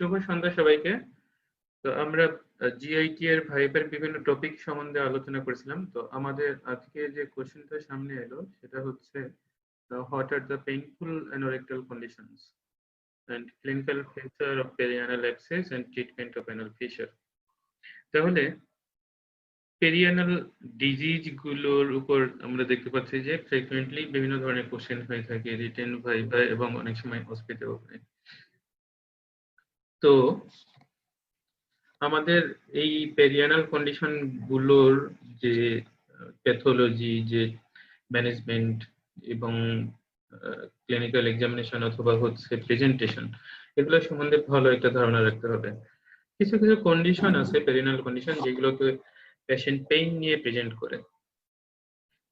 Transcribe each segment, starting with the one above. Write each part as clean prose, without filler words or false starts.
শুভ সন্ধ্যা সবাইকে। তো আমরা জিআইটি এর ভাইবার বিভিন্ন টপিক সম্বন্ধে আলোচনা করেছিলাম। তো আমাদের আজকে যে কোশ্চেনটা সামনে এলো সেটা হচ্ছে what are the painful anorectal conditions and clinical feature of perianal abscess and treatment of anal fissure. তাহলে পেরিয়ানাল ডিজিজ গুলোর উপর আমরা দেখতে পাচ্ছি যে ফ্রিকুয়েন্টলি বিভিন্ন ধরনের কোশ্চেন হয়ে থাকে রিটেন ভাইবা এবং অনেক সময় হসপিটাল হয়। তো আমাদের এই পেরিয়ানাল কন্ডিশন গুলোর যে প্যাথোলজি, যে ম্যানেজমেন্ট এবং ক্লিনিক্যাল এক্সামিনেশন অথবা হচ্ছে প্রেজেন্টেশন, এগুলো সম্বন্ধে ভালো একটা ধারণা রাখতে হবে। কিছু কিছু কন্ডিশন আছে পেরিয়ানাল কন্ডিশন যেগুলোকে পেশেন্ট পেইন নিয়ে প্রেজেন্ট করে।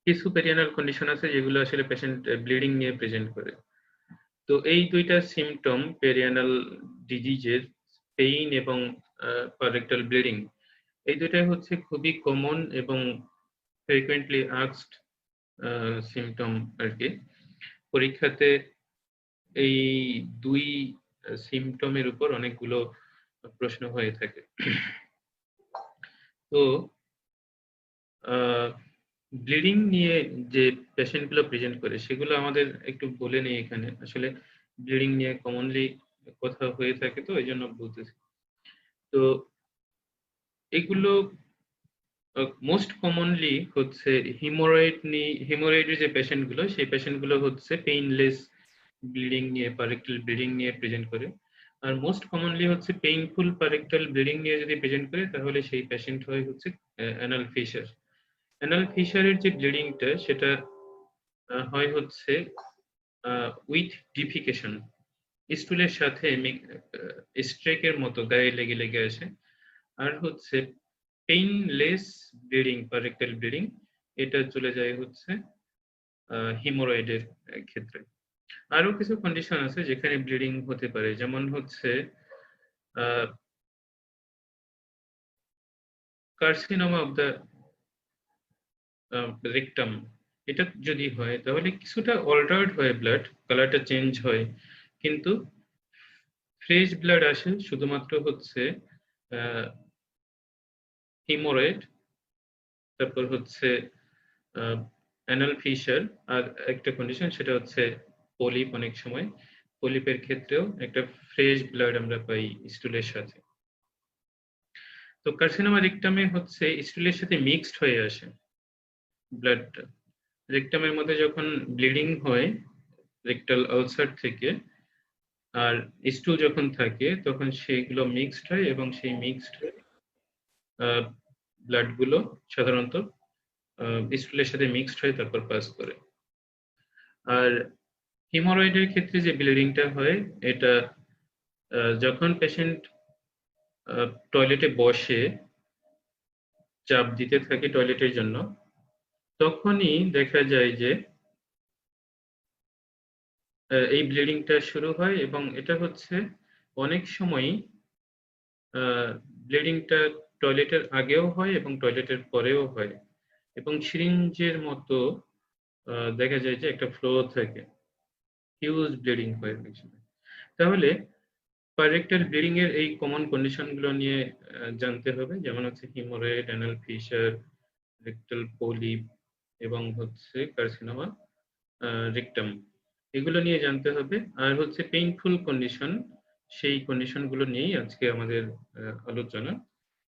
কিছু পেরিয়ানাল কন্ডিশন আছে যেগুলো আসলে পেশেন্ট ব্লিডিং নিয়ে প্রেজেন্ট করে। তো এই দুইটা সিমটম পেরিয়ানাল ডিজিজের, পেইন এবং পারেক্টাল ব্লিডিং, এই দুইটাই হচ্ছে খুবই কমন এবং ফ্রিকুয়েন্টলি আস্কড সিমটম আর কি। পরীক্ষাতে এই দুই সিমটমের উপর অনেকগুলো প্রশ্ন হয়ে থাকে। তো ব্লিডিং নিয়ে যে পেশেন্টগুলো প্রেজেন্ট করে সেগুলো আমাদের একটু বলে নেই এখানে। আসলে ব্লিডিং নিয়ে কমনলি কথা হয়ে থাকে, তো এই জন্য বলতেছি। তো এগুলো মোস্ট কমনলি হচ্ছে হিমোরয়েডের যে পেশেন্টগুলো, সেই পেশেন্টগুলো হচ্ছে পেইনলেস ব্লিডিং নিয়ে, পারেক্টাল ব্লিডিং নিয়ে প্রেজেন্ট করে। আর মোস্ট কমনলি হচ্ছে পেইনফুল পারেক্টাল ব্লিডিং নিয়ে যদি প্রেজেন্ট করে তাহলে সেই পেশেন্ট হয় হচ্ছে অ্যানাল ফিশার। অ্যানাল ফিশারের যে ব্লিডিংটা সেটা হয় হচ্ছে উইথ ডিফিকেশন, স্টুলের সাথে স্ট্রেকের মতো গায়ে লেগে লেগে আসে। আর হচ্ছে পেইনলেস ব্লিডিং, পারেক্টাল ব্লিডিং, এটা চলে যায় হচ্ছে হিমোরয়েডের ক্ষেত্রে। আরো কিছু কন্ডিশন আছে যেখানে ব্লিডিং হতে পারে, যেমন হচ্ছে কার্সিনোমা অফ দ্য রেকটাম। এটা যদি হয় তাহলে কিছুটা অল্টার্ড হয়, ব্লাড কালারটা চেঞ্জ হয়, কিন্তু ফ্রেশ ব্লাড আসে শুধুমাত্র হচ্ছে হিমোরয়েড, তারপর হচ্ছে অ্যানাল ফিশার। আর একটা কন্ডিশন সেটা হচ্ছে পলিপ। অনেক সময় পলিপের ক্ষেত্রেও একটা ফ্রেশ ব্লাড আমরা পাই স্টুলের সাথে। তো কার্সিনোমা রেকটামে হচ্ছে স্টুলের সাথে মিক্সড হয়ে আসে ব্লাডটা। রেকটামের মধ্যে যখন ব্লিডিং হয় রেকটাল আলসার থেকে, আর স্টুল যখন থাকে তখন সেগুলো মিক্সড হয় এবং সেই মিক্সড ব্লাড গুলো সাধারণত স্টুলের সাথে মিক্সড হয়ে তারপর পাস করে। আর হিমোরয়েডের ক্ষেত্রে যে ব্লিডিংটা হয় এটা যখন পেশেন্ট টয়লেটে বসে চাপ দিতে থাকে টয়লেটের জন্য, তখনই দেখা যায় যে এই ব্লিডিংটা শুরু হয়। এবং এটা হচ্ছে অনেক সময় ব্লিডিংটা টয়লেটের আগেও হয় এবং টয়লেটের পরেও হয়, এবং সিরিঞ্জের মতো দেখা যায় যে একটা ফ্লো থাকে, হিউজ ব্লিডিং হয় অনেক সময়। তাহলে পাইরেক্টাল ব্লিডিং এর এই কমন কন্ডিশন গুলো নিয়ে জানতে হবে, যেমন হচ্ছে হিমোরয়েড, অ্যানাল ফিশার, রেকটাল পলিপ এবং হচ্ছে কার্সিনোমা রেকটাম, এগুলো নিয়ে জানতে হবে। আর হচ্ছে পেইনফুল কন্ডিশন, সেই কন্ডিশন গুলো নিয়েই আজকে আমাদের আলোচনা।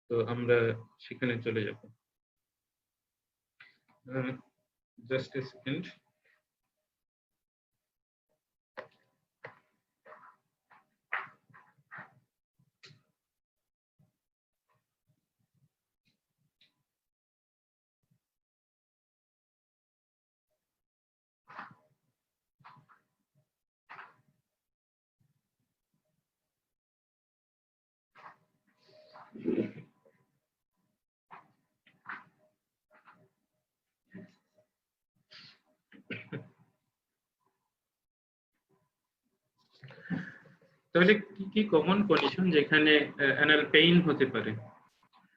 তো আমরা সেখানে চলে যাব। Just a second. তাহলে কি কি কমন কন্ডিশন যেখানে অ্যানাল পেইন হতে পারে?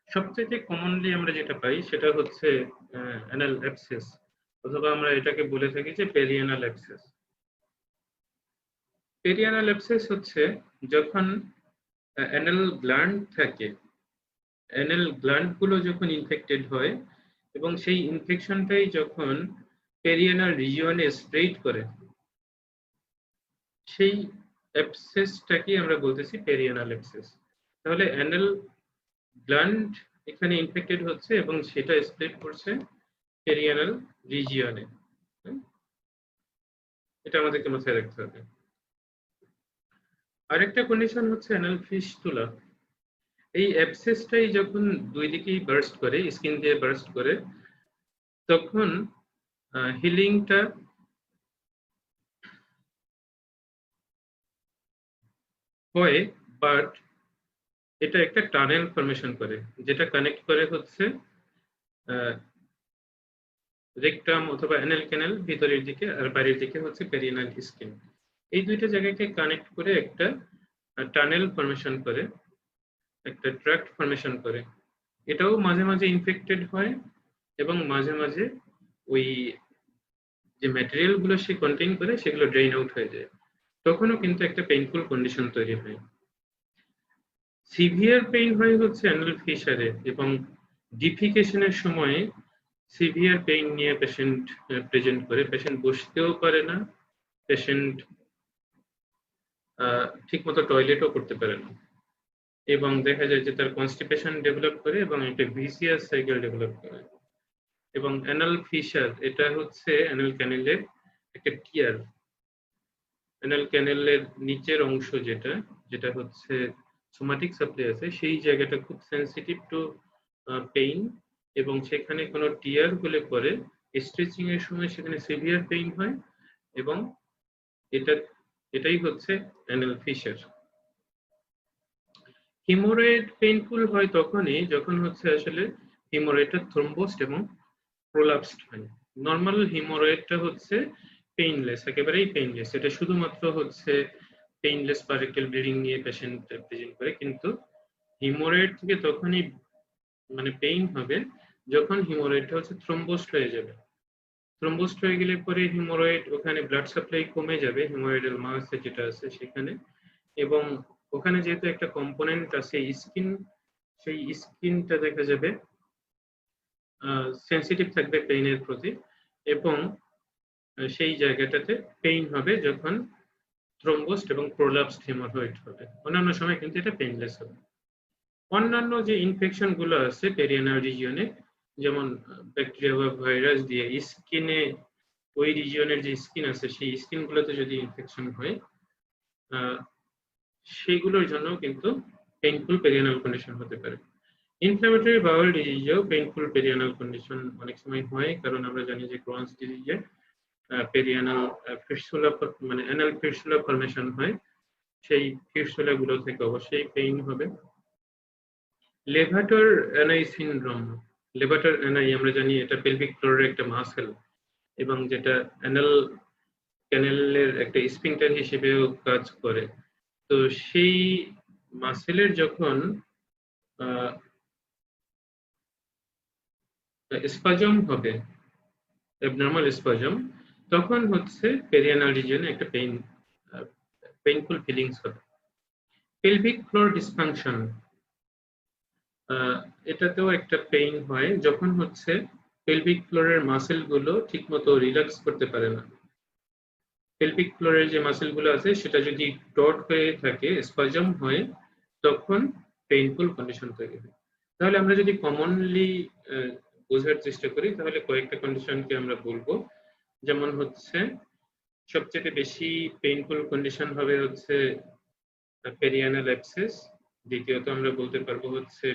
সবচেয়ে কমনলি আমরা যেটা পাই সেটা হচ্ছে অ্যানাল অ্যাবসেস, অথবা আমরা এটাকে বলে থাকি যে পেরিয়ানাল অ্যাবসেস। পেরিয়ানাল অ্যাবসেস হচ্ছে যখন অ্যানাল গ্ল্যান্ড থাকে, অ্যানাল গ্ল্যান্ড গুলো যখন ইনফেক্টেড হয় এবং সেই ইনফেকশনটাই যখন পেরিয়ানাল রিজিয়নে স্প্রেড করে, সেই অ্যাবসেসটাকে আমরা বলতেছি পেরিয়ানাল অ্যাবসেস। তাহলে অ্যানাল গ্ল্যান্ড এখানে ইনফেক্টেড হচ্ছে এবং সেটা স্প্রেড করছে পেরিয়ানাল রিজিয়নে। এটা আমাদেরকে মাথায় রাখতে হবে। আরেকটা কন্ডিশন হচ্ছে অ্যানাল ফিস্টুলা। এই অ্যাবসেসটাই যখন দুই দিকেই বার্স্ট করে, স্কিন দিয়ে বার্স্ট করে, তখন হিলিংটা হয়, বাট এটা একটা টানেল ফরমেশন করে, যেটা কানেক্ট করে হচ্ছে রেকটাম অথবা অ্যানাল ক্যানাল ভিতরের দিকে, আর বাইরের দিকে হচ্ছে পেরিয়ানাল স্কিন। এই দুইটা জায়গাকে কানেক্ট করে একটা টানেল ফরমেশন করে, একটা ট্র্যাক্ট ফরমেশন করে। এটাও মাঝে মাঝে ইনফেক্টেড হয় এবং মাঝে মাঝে ওই যে ম্যাটেরিয়াল গুলো সে কন্টেইন করে সেগুলো ড্রেইন আউট হয়ে যায়, তখনও কিন্তু একটা পেইনফুল কন্ডিশন তৈরি হয়। সিভিয়ার পেইন হয় হচ্ছে অ্যানাল ফিশারে, এবং ডিফিকেশনের সময় সিভিয়ার পেইন নিয়ে পেশেন্ট প্রেজেন্ট করে। পেশেন্ট বসতেও পারে না, পেশেন্ট ঠিকমতো টয়লেটও করতে পারে না, এবং দেখা যায় যে তার কনস্টিপেশন ডেভেলপ করে এবং একটা ভিসিয়াস সাইকেল ডেভেলপ করে। এবং অ্যানাল ফিশার এটা হচ্ছে অ্যানাল ক্যানেলের একটা টিয়ার। অ্যানাল ক্যানেলের নিচের অংশ যেটা, যেটা হচ্ছে সোমাটিক সাপ্লাই আছে, সেই জায়গাটা খুব সেন্সিটিভ টু পেইন, এবং সেখানে কোনো টিয়ার হলে পরে স্ট্রেচিং এর সময় সেখানে সিভিয়ার পেইন হয়, এবং এটাই হচ্ছে অ্যানাল ফিশার। হিমোরয়েড পেইনফুল হয় তখনই যখন হচ্ছে আসলে হিমোরয়েডটা থ্রম্বোসড এবং প্রোলাপসড হয়। নর্মাল হিমোরয়েডটা হচ্ছে পেইনলেস, একেবারেই পেইনলেস। এটা শুধুমাত্র হচ্ছে পেইনলেস পারেক্টাল ব্লিডিং নিয়ে পেশেন্ট প্রেজেন্ট করে, কিন্তু হিমোরয়েড থেকে তখনই মানে পেইন হবে যখন হিমোরয়েডটা হচ্ছে থ্রম্বোসড হয়ে যাবে। থ্রম্বোসড হয়ে গেলে পরে হিমোরয়েড, ওখানে ব্লাড সাপ্লাই কমে যাবে হিমোরয়েডাল মাস যেটা আছে সেখানে, এবং ওখানে যেহেতু একটা কম্পোনেন্ট আছে স্কিন, সেই স্কিনটা দেখা যাবে সেন্সিটিভ থাকবে পেইনের প্রতি, এবং সেই জায়গাটাতে পেইন হবে যখন থ্রম্বোসড এবং প্রোলাপসড হিমোরয়েড হবে। অন্যান্য সময় কিন্তু এটা পেইনলেস হবে। অন্যান্য যে ইনফেকশন গুলো আছে পেরিয়ানাল রিজিয়নে, যেমন ব্যাকটেরিয়া বা ভাইরাস দিয়ে স্কিনে, ওই রিজিয়নের যে স্কিন আছে সেই স্কিন গুলোতে যদি ইনফেকশন হয়, সেইগুলোর জন্য কিন্তু পেইনফুল পেরিয়ানাল কন্ডিশন হতে পারে। ইনফ্ল্যামেটরি বাউল ডিজিজেও পেইনফুল পেরিয়ানাল কন্ডিশন অনেক সময় হয়, কারণ আমরা জানি যে ক্রনস ডিজিজে পেরিয়ানাল ফিস্টুলা, মানে অ্যানাল ফিস্টুলা ফরমেশন হয়, সেই ফিস্টুলা গুলো থেকে অবশ্যই পেইন হবে। লেভাটর অ্যানাই সিনড্রোম, লেভাটর অ্যানাই আমরা জানি এটা পেলভিক ফ্লোরের একটা মাসেল, এবং যেটা অ্যানাল ক্যানেলের একটা স্ফিংক্টার হিসেবেও কাজ করে। তো সেই মাসেলের যখন স্পাজম হবে, অ্যাবনর্মাল স্পাজম, তখন হচ্ছে পেরিয়ানাল রিজিয়নে একটা পেইনফুল ফিলিংস হবে। পেলভিক ফ্লোর ডিসফাংশন, এটাতেও একটা পেইন হয় যখন হচ্ছে পেলভিক ফ্লোরের মাসেল গুলো ঠিকমতো রিল্যাক্স করতে পারে না। পেলভিক ফ্লোরের যে মাসেল গুলো আছে সেটা যদি টট হয়ে থাকে, স্পাজম হয়, তখন পেইনফুল কন্ডিশন তৈরি হয়। তাহলে আমরা যদি কমনলি বোঝার চেষ্টা করি তাহলে কয়েকটা কন্ডিশনকে আমরা বলবো, যেমন হচ্ছে সবচেয়ে বেশি পেইনফুল কন্ডিশন হবে হচ্ছে পেরিয়ানাল অ্যাবসেস, দ্বিতীয়ত আমরা বলতে পারবো হচ্ছে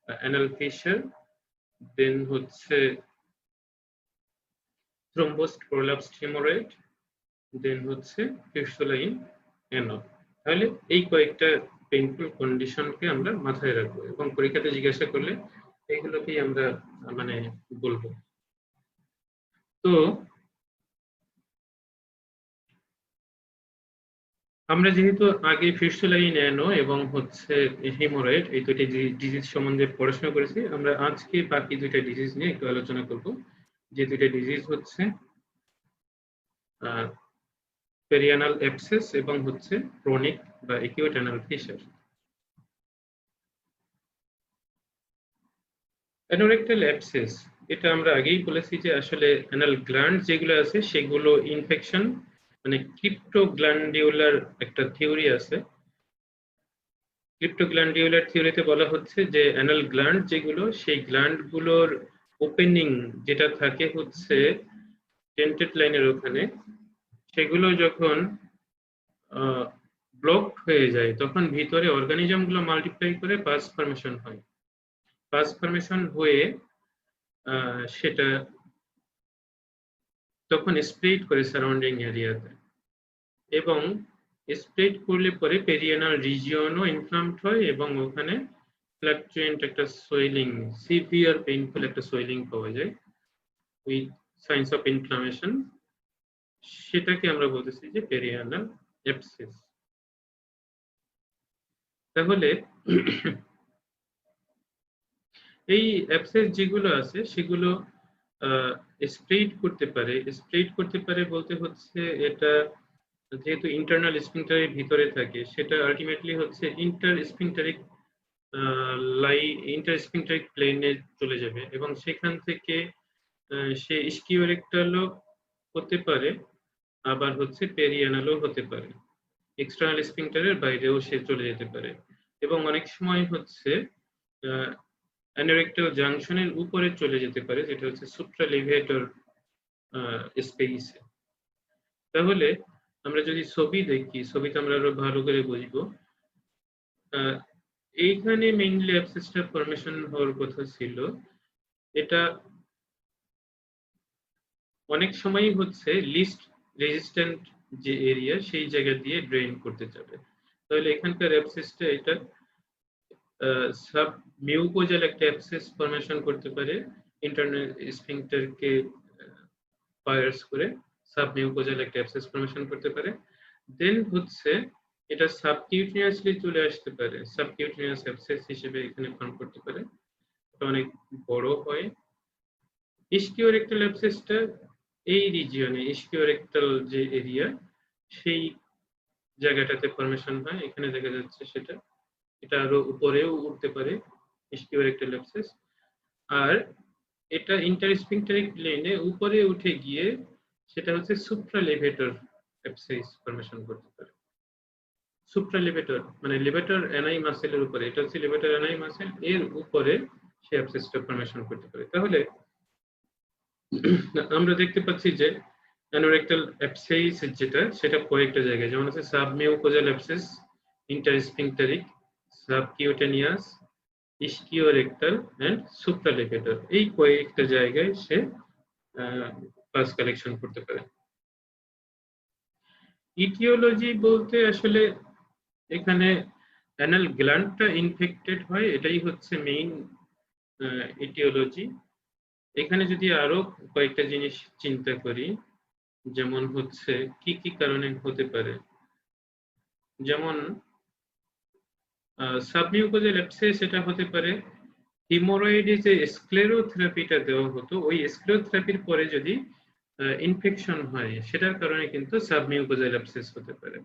অ্যানাল ফিশার, দেন হচ্ছে থ্রম্বোসড প্রোলাপসড হেমোরয়েড, দেন হচ্ছে ফিস্টুলা ইন অ্যানো। তাহলে এই কয়েকটা পেইনফুল কন্ডিশনকে আমরা মাথায় রাখবো, এবং পরীক্ষাতে জিজ্ঞাসা করলে এইগুলোকেই আমরা মানে বলবো। তো আমরা যেহেতু আগে ফিস্টুলা ইন অ্যানো এবং হচ্ছে হেমোরয়েড, এই দুটি ডিজিজ সম্বন্ধে পড়াশোনা করেছি, আমরা আজকে বাকি দুইটা ডিজিজ নিয়ে একটু আলোচনা করব। যে দুইটা ডিজিজ হচ্ছে পেরিয়ানাল অ্যাবসেস এবং হচ্ছে ক্রনিক বা acute anal fisher. Anorectal abscess, এটা আমরা আগেই বলেছি যে আসলে অ্যানাল গ্ল্যান্ড যেগুলো আছে সেগুলো ইনফেকশন, মানে ক্রিপ্টোগ্ল্যান্ডিউলার একটা থিওরি আছে। ক্রিপ্টোগ্ল্যান্ডিউলার থিওরিতে বলা হচ্ছে যে অ্যানাল গ্ল্যান্ড যেগুলো, সেই গ্ল্যান্ড গুলোর ওপেনিং যেটা থাকে হচ্ছে টেন্টেড লাইনের ওখানে, সেগুলো যখন ব্লকড হয়ে যায় তখন ভিতরে অর্গানিজম গুলো মাল্টিপ্লাই করে পাস ফর্মেশন হয়। পাস ফর্মেশন হয়ে সেটা তখন স্প্রেড করে সারাউন্ডিং এরিয়াতে, এবং স্প্রেড করলে পরে পেরিয়ানাল রিজিয়নও ইনফ্লামড হয় এবং ওখানে ফ্লাকচুয়েন্ট একটা সোয়েলিং, সিভিয়ার পেইনফুল একটা সোয়েলিং পাওয়া যায় উইথ সাইন্স অফ ইনফ্লামেশন। সেটাকে আমরা বলতেছি যে পেরিয়ানাল অ্যাবসেস। তাহলে এই অ্যাবসেস যেগুলো আছে সেগুলো স্প্রেড করতে পারে। স্প্রেড করতে পারে বলতে হচ্ছে এটা যেহেতু ইন্টারনাল স্ফিংক্টারের ভিতরে থাকে, সেটা আলটিমেটলি হচ্ছে ইন্টার স্ফিংক্টারিক প্লেনে চলে যাবে এবং সেখান থেকে সে ইস্কিওরেক্টালও হতে পারে, আবার হচ্ছে পেরিয়ানালও হতে পারে। এক্সটার্নাল স্ফিংক্টারের বাইরেও সে চলে যেতে পারে এবং অনেক সময় হচ্ছে অ্যানোরেক্টাল জাংশনের উপরে চলে যেতে পারে, যেটা হচ্ছে সুপ্রালিভেটর স্পেসে। তাহলে আমরা যদি ছবি দেখি, ছবিতে আমরা আরো ভালো করে বুঝবো। এইখানে মেইনলি অ্যাবসেসটা ফরমেশন হওয়ার কথা ছিল। এটা অনেক সময়ই হচ্ছে লিস্ট রেজিস্ট্যান্ট যে এরিয়া সেই জায়গা দিয়ে ড্রেন করতে যাবে। তাহলে এখানকার অ্যাবসেসটা এটা সাব মিউকোজাল একটা অ্যাবসেস ফরমেশন করতে পারে, ইন্টারনাল স্ফিংক্টারকে পায়ার্স করে সাব মিউকোজাল একটা অ্যাবসেস ফরমেশন করতে পারে। দেন হচ্ছে এটা সাবকিউটেনিয়াসলি চলে আসতে পারে, সাবকিউটেনিয়াস অ্যাবসেস হিসেবে এখানে ফর্ম করতে পারে, এটা অনেক বড় হয়। ইস্কিওরেক্টাল অ্যাবসেসটা এই রিজিয়নে, ইস্কিওরেক্টাল যে এরিয়া সেই জায়গাটাতে ফরমেশন হয়, এখানে দেখা যাচ্ছে সেটা। এটা আরো উপরেও উঠতে পারে ইস্কিওরেক্টাল অ্যাবসেস, আর এটা ইন্টারস্ফিংক্টারিক প্লেনে উপরে উঠে গিয়ে সেটা হচ্ছে সুপ্রালেভেটর অ্যাবসেস ফরমেশন করতে পারে। সুপ্রালেভেটর মানে লেভেটর অ্যানাই মাসেলের উপরে, এটা হচ্ছে লেভেটর অ্যানাই মাসেল, এর উপরে সে অ্যাবসেসটা ফরমেশন করতে পারে। তাহলে আমরা দেখতে পাচ্ছি যে অ্যানোরেক্টাল অ্যাবসেস যেটা, সেটা কয়েকটা জায়গায়, যেমন আছে সাবমিউকোজাল অ্যাবসেস, ইন্টারস্ফিংক্টারিক, সাবকিউটেনিয়াস, ইস্কিওরেক্টাল এন্ড সুপ্রালেভেটর, এই কয়েকটা জায়গায় সে পাস কালেকশন করতে পারে। ইটিওলজি বলতে আসলে এখানে অ্যানাল গ্ল্যান্ডটা ইনফেক্টেড হয়, এটাই হচ্ছে মেইন ইটিওলজি। এখানে যদি আরো কয়েকটা জিনিস চিন্তা করি, যেমন হচ্ছে কি কি কারণে হতে পারে, যেমন সাবমিউকোজাল অ্যাবসেস এটা হতে পারে হিমোরয়েডে যে স্ক্লেরোথেরাপিটা দেওয়া হতো, ওই স্ক্লেরোথেরাপির পরে যদি ইনফেকশন হয় সেটার কারণে কিন্তু সাবমিউকোজাল অ্যাবসেস হতে পারে।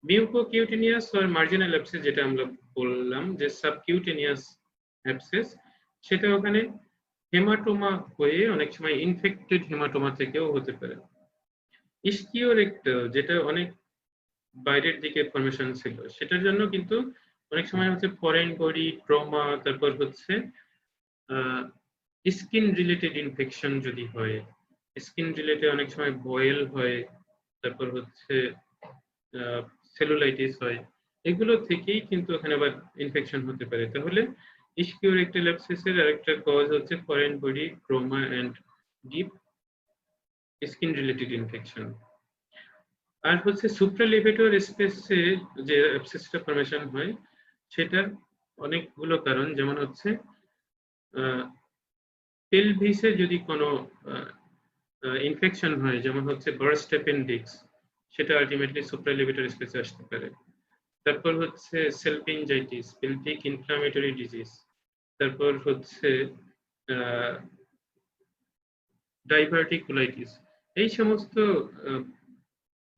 মিউকোকিউটেনিয়াস আর মার্জিনাল অ্যাবসেস যেটা আমরা বললাম যে সাবকিউটেনিয়াস অ্যাবসেস, সেটা ওখানে হেমাটোমা হয়ে অনেক সময় ইনফেক্টেড হেমাটোমা থেকেও হতে পারে। ইস্কিওরেক্টাল যেটা অনেক বাইরের দিকে ফরমেশন ছিল, সেটার জন্য কিন্তু অনেক সময় হচ্ছে ফরেন বডি ট্রমা, তারপর হচ্ছে স্কিন রিলেটেড ইনফেকশন যদি হয়, স্কিন রিলেটেড অনেক সময় বয়েল হয়, তারপর হচ্ছে সেলুলাইটিস হয়, এগুলো থেকেই কিন্তু ওখানে আবার ইনফেকশন হতে পারে। তাহলে ইস্কিওরেক্টাল অ্যাবসেসের আরেকটা কজ হচ্ছে foreign body trauma and deep skin related infection. আর হচ্ছে সুপ্রালেভেটর স্পেসে যে অ্যাবসেসটা ফরমেশন হয় সেটার অনেকগুলো কারণ, যেমন হচ্ছে পেলভিসে যদি কোনো ইনফেকশন হয়, যেমন হচ্ছে বার্স্ট অ্যাপেন্ডিক্স, সেটা আলটিমেটলি সুপ্রালেভেটর স্পেসে আসতে পারে। তারপর হচ্ছে সেলফিনজাইটিস, পেলভিক ইনফ্লামেটরি ডিজিজ, তারপর হচ্ছে ডাইভার্টিকুলাইটিস, এই সমস্ত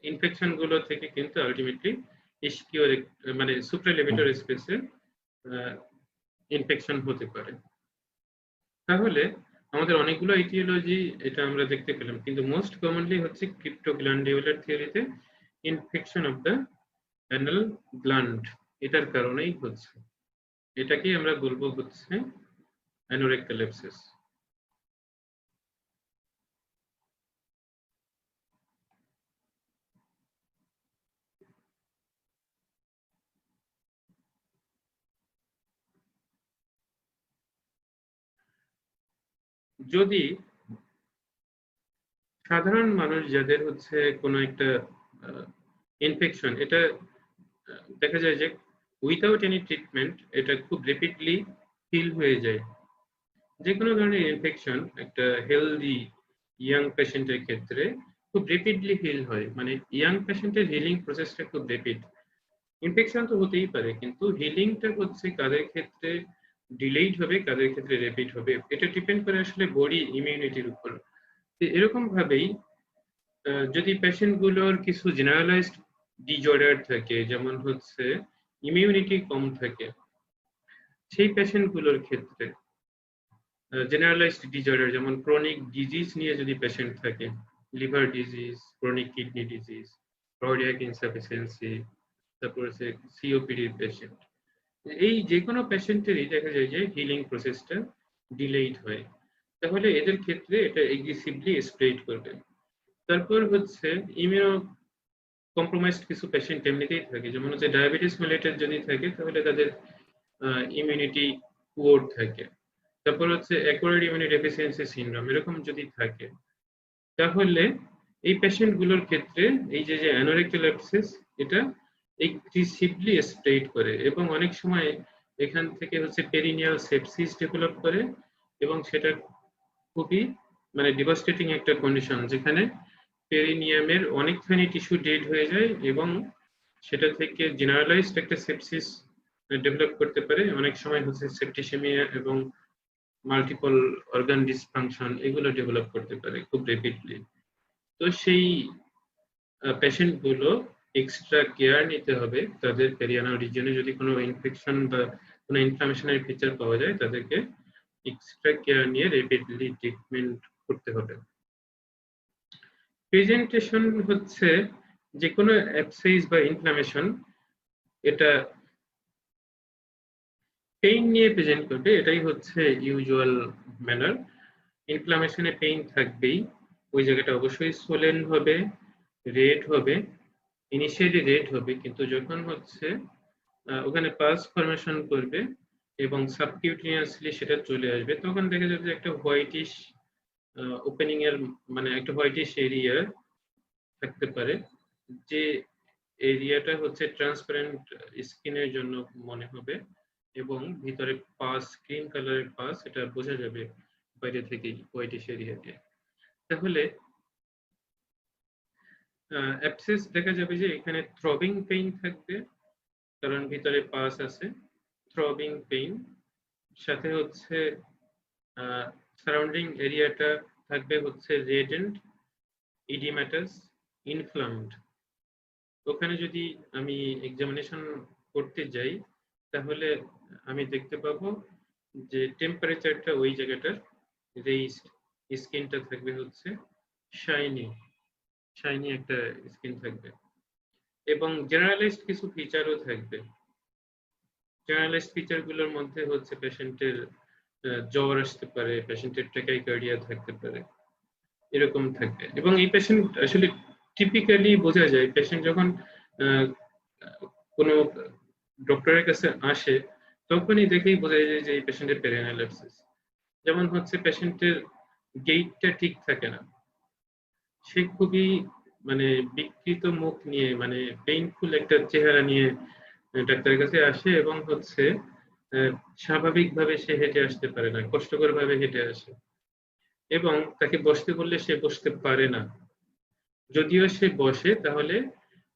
ইনফেকশন গুলো থেকে কিন্তু আলটিমেটলি মানে সুপ্রালেভেটর স্পেসে ইনফেকশন হতে পারে। তাহলে আমাদের অনেকগুলো ইটিওলজি এটা আমরা দেখতে পেলাম, কিন্তু মোস্ট কমনলি হচ্ছে ক্রিপ্টোগ্ল্যান্ডিউলার থিওরিতে infection of the anal gland, এটার কারণেই হচ্ছে। এটাকেই আমরা বলবো হচ্ছে অ্যানোরেক্টাল অ্যাবসেস। যদি সাধারণ মানুষ যাদের হচ্ছে কোনো একটা ইনফেকশন, এটা দেখা যায় যে উইথাউট এনি ট্রিটমেন্ট এটা খুব র্যাপিডলি হিল হয়ে যায়। যে কোনো ধরনের ইনফেকশন একটা হেলদি ইয়াং পেশেন্টের ক্ষেত্রে খুব র্যাপিডলি হিল হয়, মানে ইয়াং পেশেন্টের হিলিং প্রসেসটা খুব র্যাপিড। ইনফেকশন তো হতেই পারে, কিন্তু হিলিংটা হচ্ছে কাদের ক্ষেত্রে ডিলেইড হবে, কাদের ক্ষেত্রে র্যাপিড হবে, এটা ডিপেন্ড করে আসলে বডি ইমিউনিটির উপর। এরকম ভাবেই যদি পেশেন্ট গুলোর কিছু জেনারেলাইজড ডিজঅর্ডার থাকে, যেমন হচ্ছে ইমিউনিটি কম থাকে, সেই পেশেন্ট গুলোর ক্ষেত্রে জেনারেলাইজড ডিজঅর্ডার যেমন ক্রনিক ডিজিজ নিয়ে যদি পেশেন্ট থাকে, liver disease, chronic kidney disease, cardiac insufficiency, তারপর হচ্ছে সিওপিডি পেশেন্ট, এই যে কোনো পেশেন্টেরই দেখা যায় যে হিলিং প্রসেসটা ডিলেইড হয়। তাহলে এদের ক্ষেত্রে এটা এগ্রেসিভলি স্প্রেড করবে। তারপর হচ্ছে ইমিউনো কম্প্রোমাইজড কিছু পেশেন্ট এমনিতেই থাকে, যেমন হচ্ছে ডায়াবেটিস মেলিটাস যদি থাকে তাহলে তাদের ইমিউনিটি পুয়ার থাকে। তারপর হচ্ছে অ্যাকোয়ার্ড ইমিউনি ডেফিসিয়েন্সি সিনড্রোম এরকম যদি থাকে, তাহলে এই পেশেন্ট গুলোর ক্ষেত্রে এই যে যে অ্যানোরেক্টাল অ্যাবসেস এটা এগ্রেসিভলি স্প্রেড করে, এবং অনেক সময় এখান থেকে হচ্ছে পেরিনিয়াল সেপসিস ডেভেলপ করে, এবং সেটা খুবই মানে ডিভাস্টেটিং একটা কন্ডিশন, যেখানে পেরিনিয়ামের অনেকখানি টিস্যু ডেড হয়ে যায় এবং সেটা থেকে জেনারেলাইজড একটা সেপসিস ডেভেলপ করতে পারে। অনেক সময় হচ্ছে সেপ্টিসেমিয়া এবং মাল্টিপল অর্গান ডিসফাংশন এগুলো ডেভেলপ করতে পারে খুব র্যাপিডলি। তো সেই পেশেন্ট গুলো এক্সট্রা কেয়ার নিতে হবে, তাদের পেরিয়ানাল রিজিয়নে যদি কোনো ইনফেকশন বা কোনো ইনফ্লামেশনের ফিচার পাওয়া যায় তাদেরকে এক্সট্রা কেয়ার নিয়ে র্যাপিডলি ট্রিটমেন্ট করতে হবে। প্রেজেন্টেশন হচ্ছে যে কোনো অ্যাবসেস বা ইনফ্লামেশন এটা পেইন নিয়ে প্রেজেন্ট করবে, এটাই হচ্ছে ইউজুয়াল ম্যানার। ইনফ্লামেশনে পেইন থাকবেই, ওই জায়গাটা অবশ্যই সোলেন হবে, রেড হবে, ইনিশিয়ালি রেড হবে, কিন্তু যখন হচ্ছে ওখানে পাস ফরমেশন করবে এবং সাবকিউটেনিয়াসলি সেটা চলে আসবে, তখন দেখা যাবে যে একটা হোয়াইটিশ ওপেনিং এর মানে একটা হোয়াইটিশ এরিয়া থাকতে পারে, যে এরিয়াটা হচ্ছে ট্রান্সপারেন্ট স্কিনের জন্য মনে হবে, এবং ভিতরে পাস ক্রিম কালারের পাস এটা বোঝা যাবে বাইরে থেকে হোয়াইটিশ এরিয়া দিয়ে। তাহলে অ্যাবসেস দেখা যাবে যে এখানে থ্রবিং পেইন থাকবে, কারণ ভিতরে পাস আছে, থ্রবিং পেইন, সাথে হচ্ছে সারাউন্ডিং এরিয়াটা থাকবে হচ্ছে রেডেন্ড, ইডিমাটাস, ইনফ্লামড। ওখানে যদি আমি এক্সামিনেশন করতে যাই তাহলে আমি দেখতে পাবো যে টেম্পারেচারটা ওই জায়গাটার রেইজড, স্কিনটা থাকবে হচ্ছে শাইনি, শাইনি একটা স্কিন থাকবে, এবং জেনারেলাইজড কিছু ফিচারও থাকবে। জেনারেলাইজড ফিচার গুলোর মধ্যে হচ্ছে পেশেন্টের জ্বর আসতে পারে, পেশেন্টের ট্যাকাইকার্ডিয়া থাকতে পারে, এরকম থাকবে। এবং এই পেশেন্ট আসলে টিপিক্যালি বোঝা যায়, পেশেন্ট যখন কোনো ডক্টরের কাছে আসে তখনই দেখেই বোঝা যায় যে এই পেশেন্টের পেরিয়ানাল অ্যাবসেস। যেমন হচ্ছে পেশেন্টের গেইটটা ঠিক থাকে না, সে খুবই মানে বিকৃত মুখ নিয়ে, মানে পেইনফুল একটা চেহারা নিয়ে ডাক্তারের কাছে আসে, এবং হচ্ছে স্বাভাবিকভাবে সে হেঁটে আসতে পারে না, কষ্টকর ভাবে হেঁটে আসে, এবং তাকে বসতে বললে সে বসতে পারে না। যদিও সে বসে তাহলে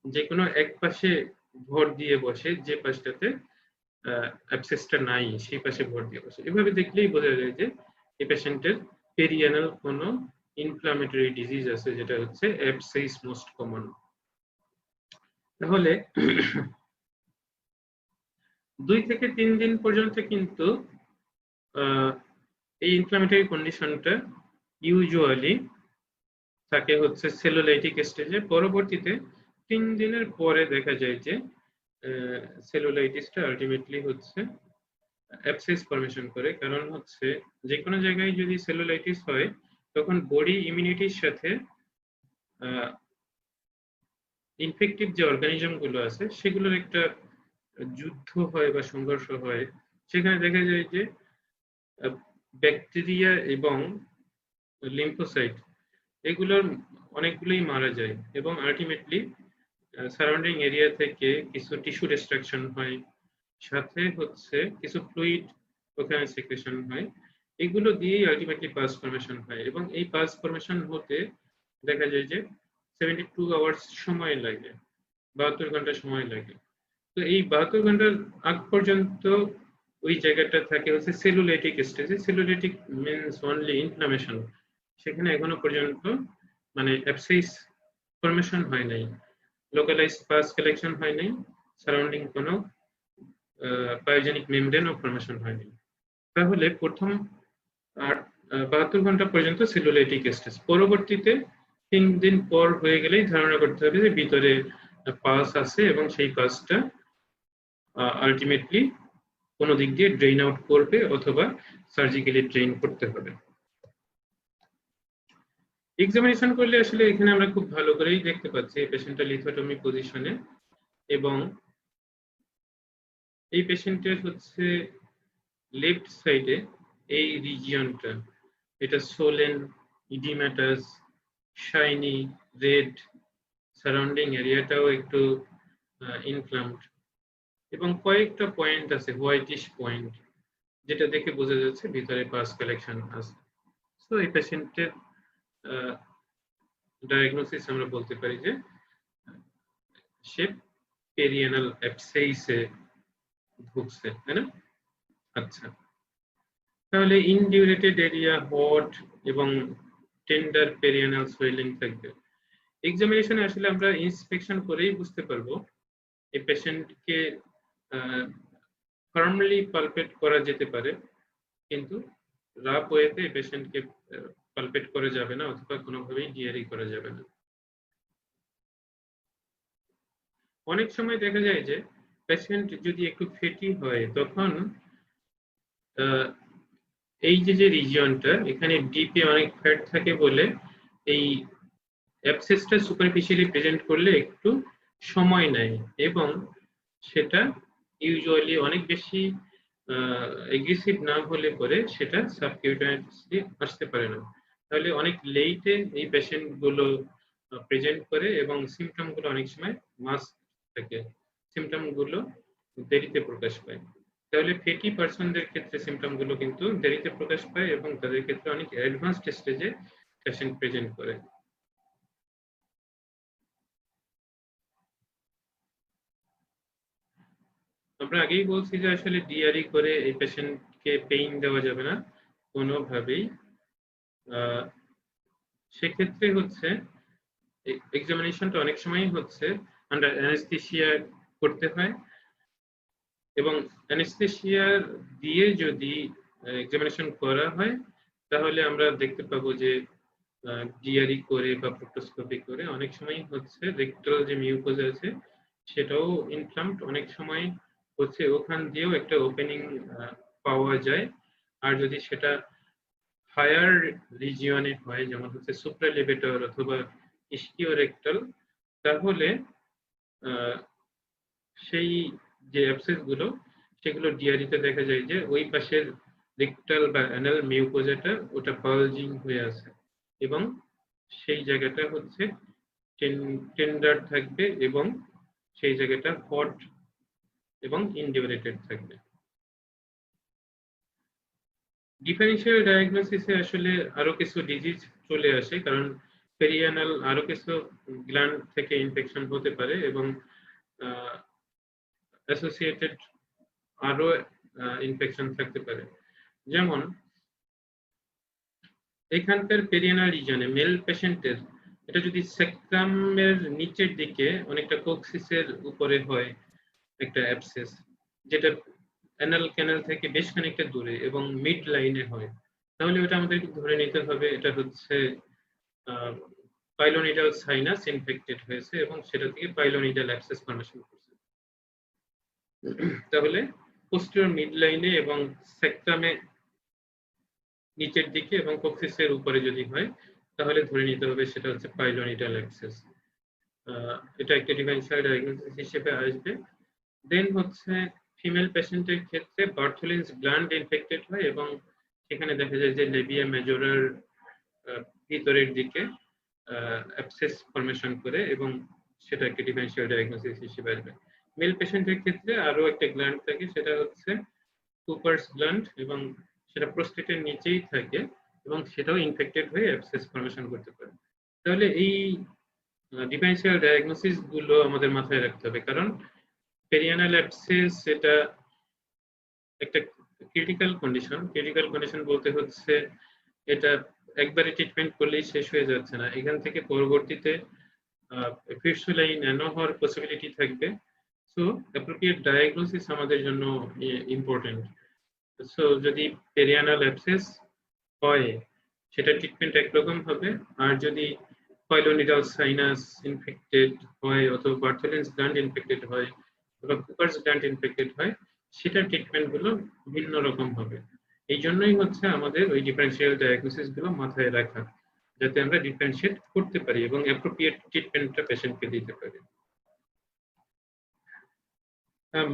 যে কোনো এক পাশে ভর দিয়ে বসে, যে পাশটাতে অ্যাবসেসটা নাই সেই পাশে ভর দিয়ে বসে। এভাবে দেখলেই বোঝা যায় যে এই পেশেন্টের পেরিয়ানাল কোনো ইনফ্লামেটরি ডিজিজ আছে, যেটা হচ্ছে অ্যাবসেস মোস্ট কমন। তাহলে 2 থেকে 3 দিন পর্যন্ত কিন্তু এই ইনফ্লামেটরি কন্ডিশনটা ইউজুয়ালি থাকে হচ্ছে সেলুলাইটিক স্টেজে। পরবর্তীতে 3 দিনের পরে দেখা যায় যে সেলুলাইটিসটা আলটিমেটলি হচ্ছে অ্যাবসেস ফরমেশন করে। কারণ হচ্ছে যে কোনো জায়গায় যদি সেলুলাইটিস হয় তখন বডি ইমিউনিটির সাথে ইনফেক্টিভ যে অর্গানিজম গুলো আছে সেগুলোর একটা যুদ্ধ হয় বা সংঘর্ষ হয়। সেখানে দেখা যায় যে ব্যাকটেরিয়া এবং লিম্ফোসাইট এগুলোর অনেকগুলোই মারা যায় এবং আলটিমেটলি সারাউন্ডিং এরিয়া থেকে কিছু টিস্যু ডিস্ট্রাকশন হয়, সাথে হচ্ছে কিছু ফ্লুইড ওখানে সিক্রেশন হয়। এগুলো দিয়েই আলটিমেটলি পাস ফরমেশন হয় এবং এই পাস ফরমেশন হতে দেখা যায় যে 72 আওয়ার্স সময় লাগে, 72 ঘন্টা সময় লাগে। তো এই 72 ঘন্টার আগ পর্যন্ত ওই জায়গাটা থাকে হচ্ছে সেলুলাইটিক স্টেজে। সেলুলাইটিক মিনস অনলি ইনফ্লামেশন। সেখানে এখনো পর্যন্ত মানে অ্যাবসেস ফরমেশন হয় নাই, লোকালাইজড পাস কালেকশন হয় নাই, সারাউন্ডিং কোনো বায়োজেনিক মেমব্রেনও ফরমেশন হয়নি। তাহলে প্রথম 72 ঘন্টা পর্যন্ত সেলুলাইটিক স্টেজ। পরবর্তীতে 3 দিন পর হয়ে গেলেই ধারণা করতে হবে যে ভিতরে পাস আছে এবং সেই পাসটা আলটিমেটলি কোনো দিক দিয়ে ড্রেইন আউট করবে অথবা সার্জিক্যালি ড্রেইন করতে হবে। এক্সামিনেশন করলে আসলে এখানে আমরা খুব ভালো করেই দেখতে পাচ্ছি পেশেন্টটা লিথোটমি পজিশনে এবং এই পেশেন্টের হচ্ছে লেফট সাইডে এই রিজিয়নটা, এটা সোলেন, ইডিমাটাস, শাইনি, রেড, সারাউন্ডিং এরিয়াটাও একটু ইনফ্লামড এবং কয়েকটা পয়েন্ট আছে হোয়াইটিশ পয়েন্ট, যেটা দেখে বোঝা যাচ্ছে ভিতরে পাস কালেকশন আছে। সো এই পেশেন্টের ডায়াগনোসিস আমরা বলতে পারি যে সে পেরিয়ানাল অ্যাবসেসে ভুগছে, তাই না? আচ্ছা, তাহলে ইনডিউরেটেড এরিয়া হট এবং টেন্ডার পেরিয়ানাল সোয়েলিং থাকবে। এক্সামিনেশনে আসলে আমরা ইন্সপেকশন করেই বুঝতে পারবো এই পেশেন্টকে ফার্মলি পালপেট করা যেতে পারে, কিন্তু রাফ ওয়েতে এই পেশেন্টকে পালপেট করা যাবে না অথবা কোনোভাবেই ডিআরই করা যাবে না। অনেক সময় দেখা যায় যে পেশেন্ট যদি একটু ফেটি হয় তখন এই যে রিজিয়নটা এখানে ডিপে অনেক ফ্যাট থাকে বলে এই অ্যাবসেসটা সুপারফিশিয়ালি প্রেজেন্ট করলে একটু সময় নেয় এবং সেটা ইউজুয়ালি অনেক বেশি এগ্রেসিভ না হলে পরে সেটা সাবকিউটানিয়াসলি আসতে পারে না। তাহলে অনেক লেটে এই পেশেন্ট গুলো প্রেজেন্ট করে এবং সিমটম গুলো অনেক সময় মাস্ক থাকে, সিমটম গুলো দেরিতে প্রকাশ পায়। তাহলে ফেটি পার্সনদের ক্ষেত্রে সিমটম গুলো কিন্তু দেরিতে প্রকাশ পায় এবং তাদের ক্ষেত্রে অনেক অ্যাডভান্সড স্টেজে পেশেন্ট প্রেজেন্ট করে। আমরা আগেই বলছি যে আসলে ডিআরই করে এই পেশেন্টকে পেইন দেওয়া যাবে না কোনোভাবেই। সেক্ষেত্রে হচ্ছে এক্সামিনেশনটা অনেক সময় হচ্ছে আন্ডার অ্যানেস্থেসিয়া করতে হয় এবং অ্যানেস্থেসিয়া দিয়ে যদি এক্সামিনেশন করা হয় তাহলে আমরা দেখতে পাবো যে ডিআরই করে বা প্রোক্টোস্কোপি করে অনেক সময় হচ্ছে রেক্টাল যে মিউকোজা আছে সেটাও ইনফ্লামড, অনেক সময় হচ্ছে ওখান দিয়েও একটা ওপেনিং পাওয়া যায়। আর যদি সেটা হায়ার রিজিয়নে হয় যেমন হচ্ছে সুপ্রালিভেটর অথবা ইস্কিওরেক্টাল, তাহলে সেই যে অ্যাবসেস গুলো সেগুলো ডিআরিতে দেখা যায় যে ওই পাশের রেক্টাল বা অ্যানাল মিউকোজাটা ওটা বালজিং হয়ে আছে এবং সেই জায়গাটা হচ্ছে টেন্ডার থাকবে এবং সেই জায়গাটা হট এবং ইনডিউরেটেড থাকবে। ডিফারেন্সিয়াল ডায়াগনোসিসে আসলে আরো কিছু ডিজিজ চলে আসে, কারণ পেরিয়ানাল আরো কিছু গ্ল্যান্ড থেকে ইনফেকশন হতে পারে এবং অ্যাসোসিয়েটেড আরো ইনফেকশন থাকতে পারে। যেমন এখানকার পেরিয়ানাল রিজনে মেল পেশেন্টের এটা যদি সেক্রামের নিচের দিকে অনেকটা কোক্সিসের উপরে হয় একটা অ্যাবসেস, যেটা অ্যানাল ক্যানাল থেকে বেশ খানিকটা দূরে এবং মিড লাইনে হয়, তাহলে ওটা আমাদেরকে ধরে নিতে হবে এটা হচ্ছে পাইলোনিডাল সাইনাস ইনফেক্টেড হয়েছে এবং সেটা থেকে পাইলোনিডাল অ্যাবসেস ফর্মেশন করছে। তাহলে পোস্টেরিয়র মিড লাইনে এবং সেক্টামে নিচের দিকে এবং কক্সিসের উপরে যদি হয় তাহলে ধরে নিতে হবে সেটা হচ্ছে পাইলোনিডাল অ্যাবসেস। এটা একটা ডিফারেনশিয়াল ডায়াগনোসিস হিসেবে আসবে। দেন হচ্ছে ফিমেল পেশেন্টের ক্ষেত্রে বার্থোলিনস গ্ল্যান্ড ইনফেক্টেড হয় এবং সেখানে দেখা যায় যে লেবিয়া মেজরার ভিতরের দিকে অ্যাবসেস ফর্মেশন করে এবং সেটা একটা ডিফারেনশিয়াল ডায়াগনোসিস হিসেবে আসবে। মেল পেশেন্টের ক্ষেত্রে আরো একটা গ্ল্যান্ড থাকে সেটা হচ্ছে কুপার্স গ্ল্যান্ড এবং সেটা প্রোস্টেটের নিচেই থাকে এবং সেটাও ইনফেক্টেড হয়ে অ্যাবসেস ফর্মেশন করতে পারে। তাহলে এই ডিফারেনশিয়াল ডায়াগনোসিস গুলো আমাদের মাথায় রাখতে হবে, কারণ পেরিয়ানাল অ্যাবসেস এটা একটা ক্রিটিক্যাল কন্ডিশন। ক্রিটিক্যাল কন্ডিশন বলতে হচ্ছে এটা একবারে ট্রিটমেন্ট করলেই শেষ হয়ে যাচ্ছে না, এখান থেকে পরবর্তীতে ফিস্টুলাই ন্যানো হওয়ার পসিবিলিটি থাকবে। সো অ্যাপ্রোপ্রিয়েট ডায়াগনোসিস আমাদের জন্য ইম্পর্টেন্ট। সো যদি পেরিয়ানাল অ্যাবসেস হয় সেটা ট্রিটমেন্ট একরকম হবে, আর যদি পাইলোনিডাল সাইনাস ইনফেক্টেড হয় অথবা বার্থোলিনস গ্ল্যান্ড ইনফেক্টেড হয় অথবা কুপার্স গ্ল্যান্ড ইনফেক্টেড হয় সেটার ট্রিটমেন্ট গুলো ভিন্ন রকম হবে। এই জন্যই হচ্ছে আমাদের ওই ডিফারেনশিয়াল ডায়াগনোসিস গুলো মাথায় রাখা, যাতে আমরা ডিফারেনশিয়েট করতে পারি এবং অ্যাপ্রোপ্রিয়েট ট্রিটমেন্টটা পেশেন্টকে দিতে পারি।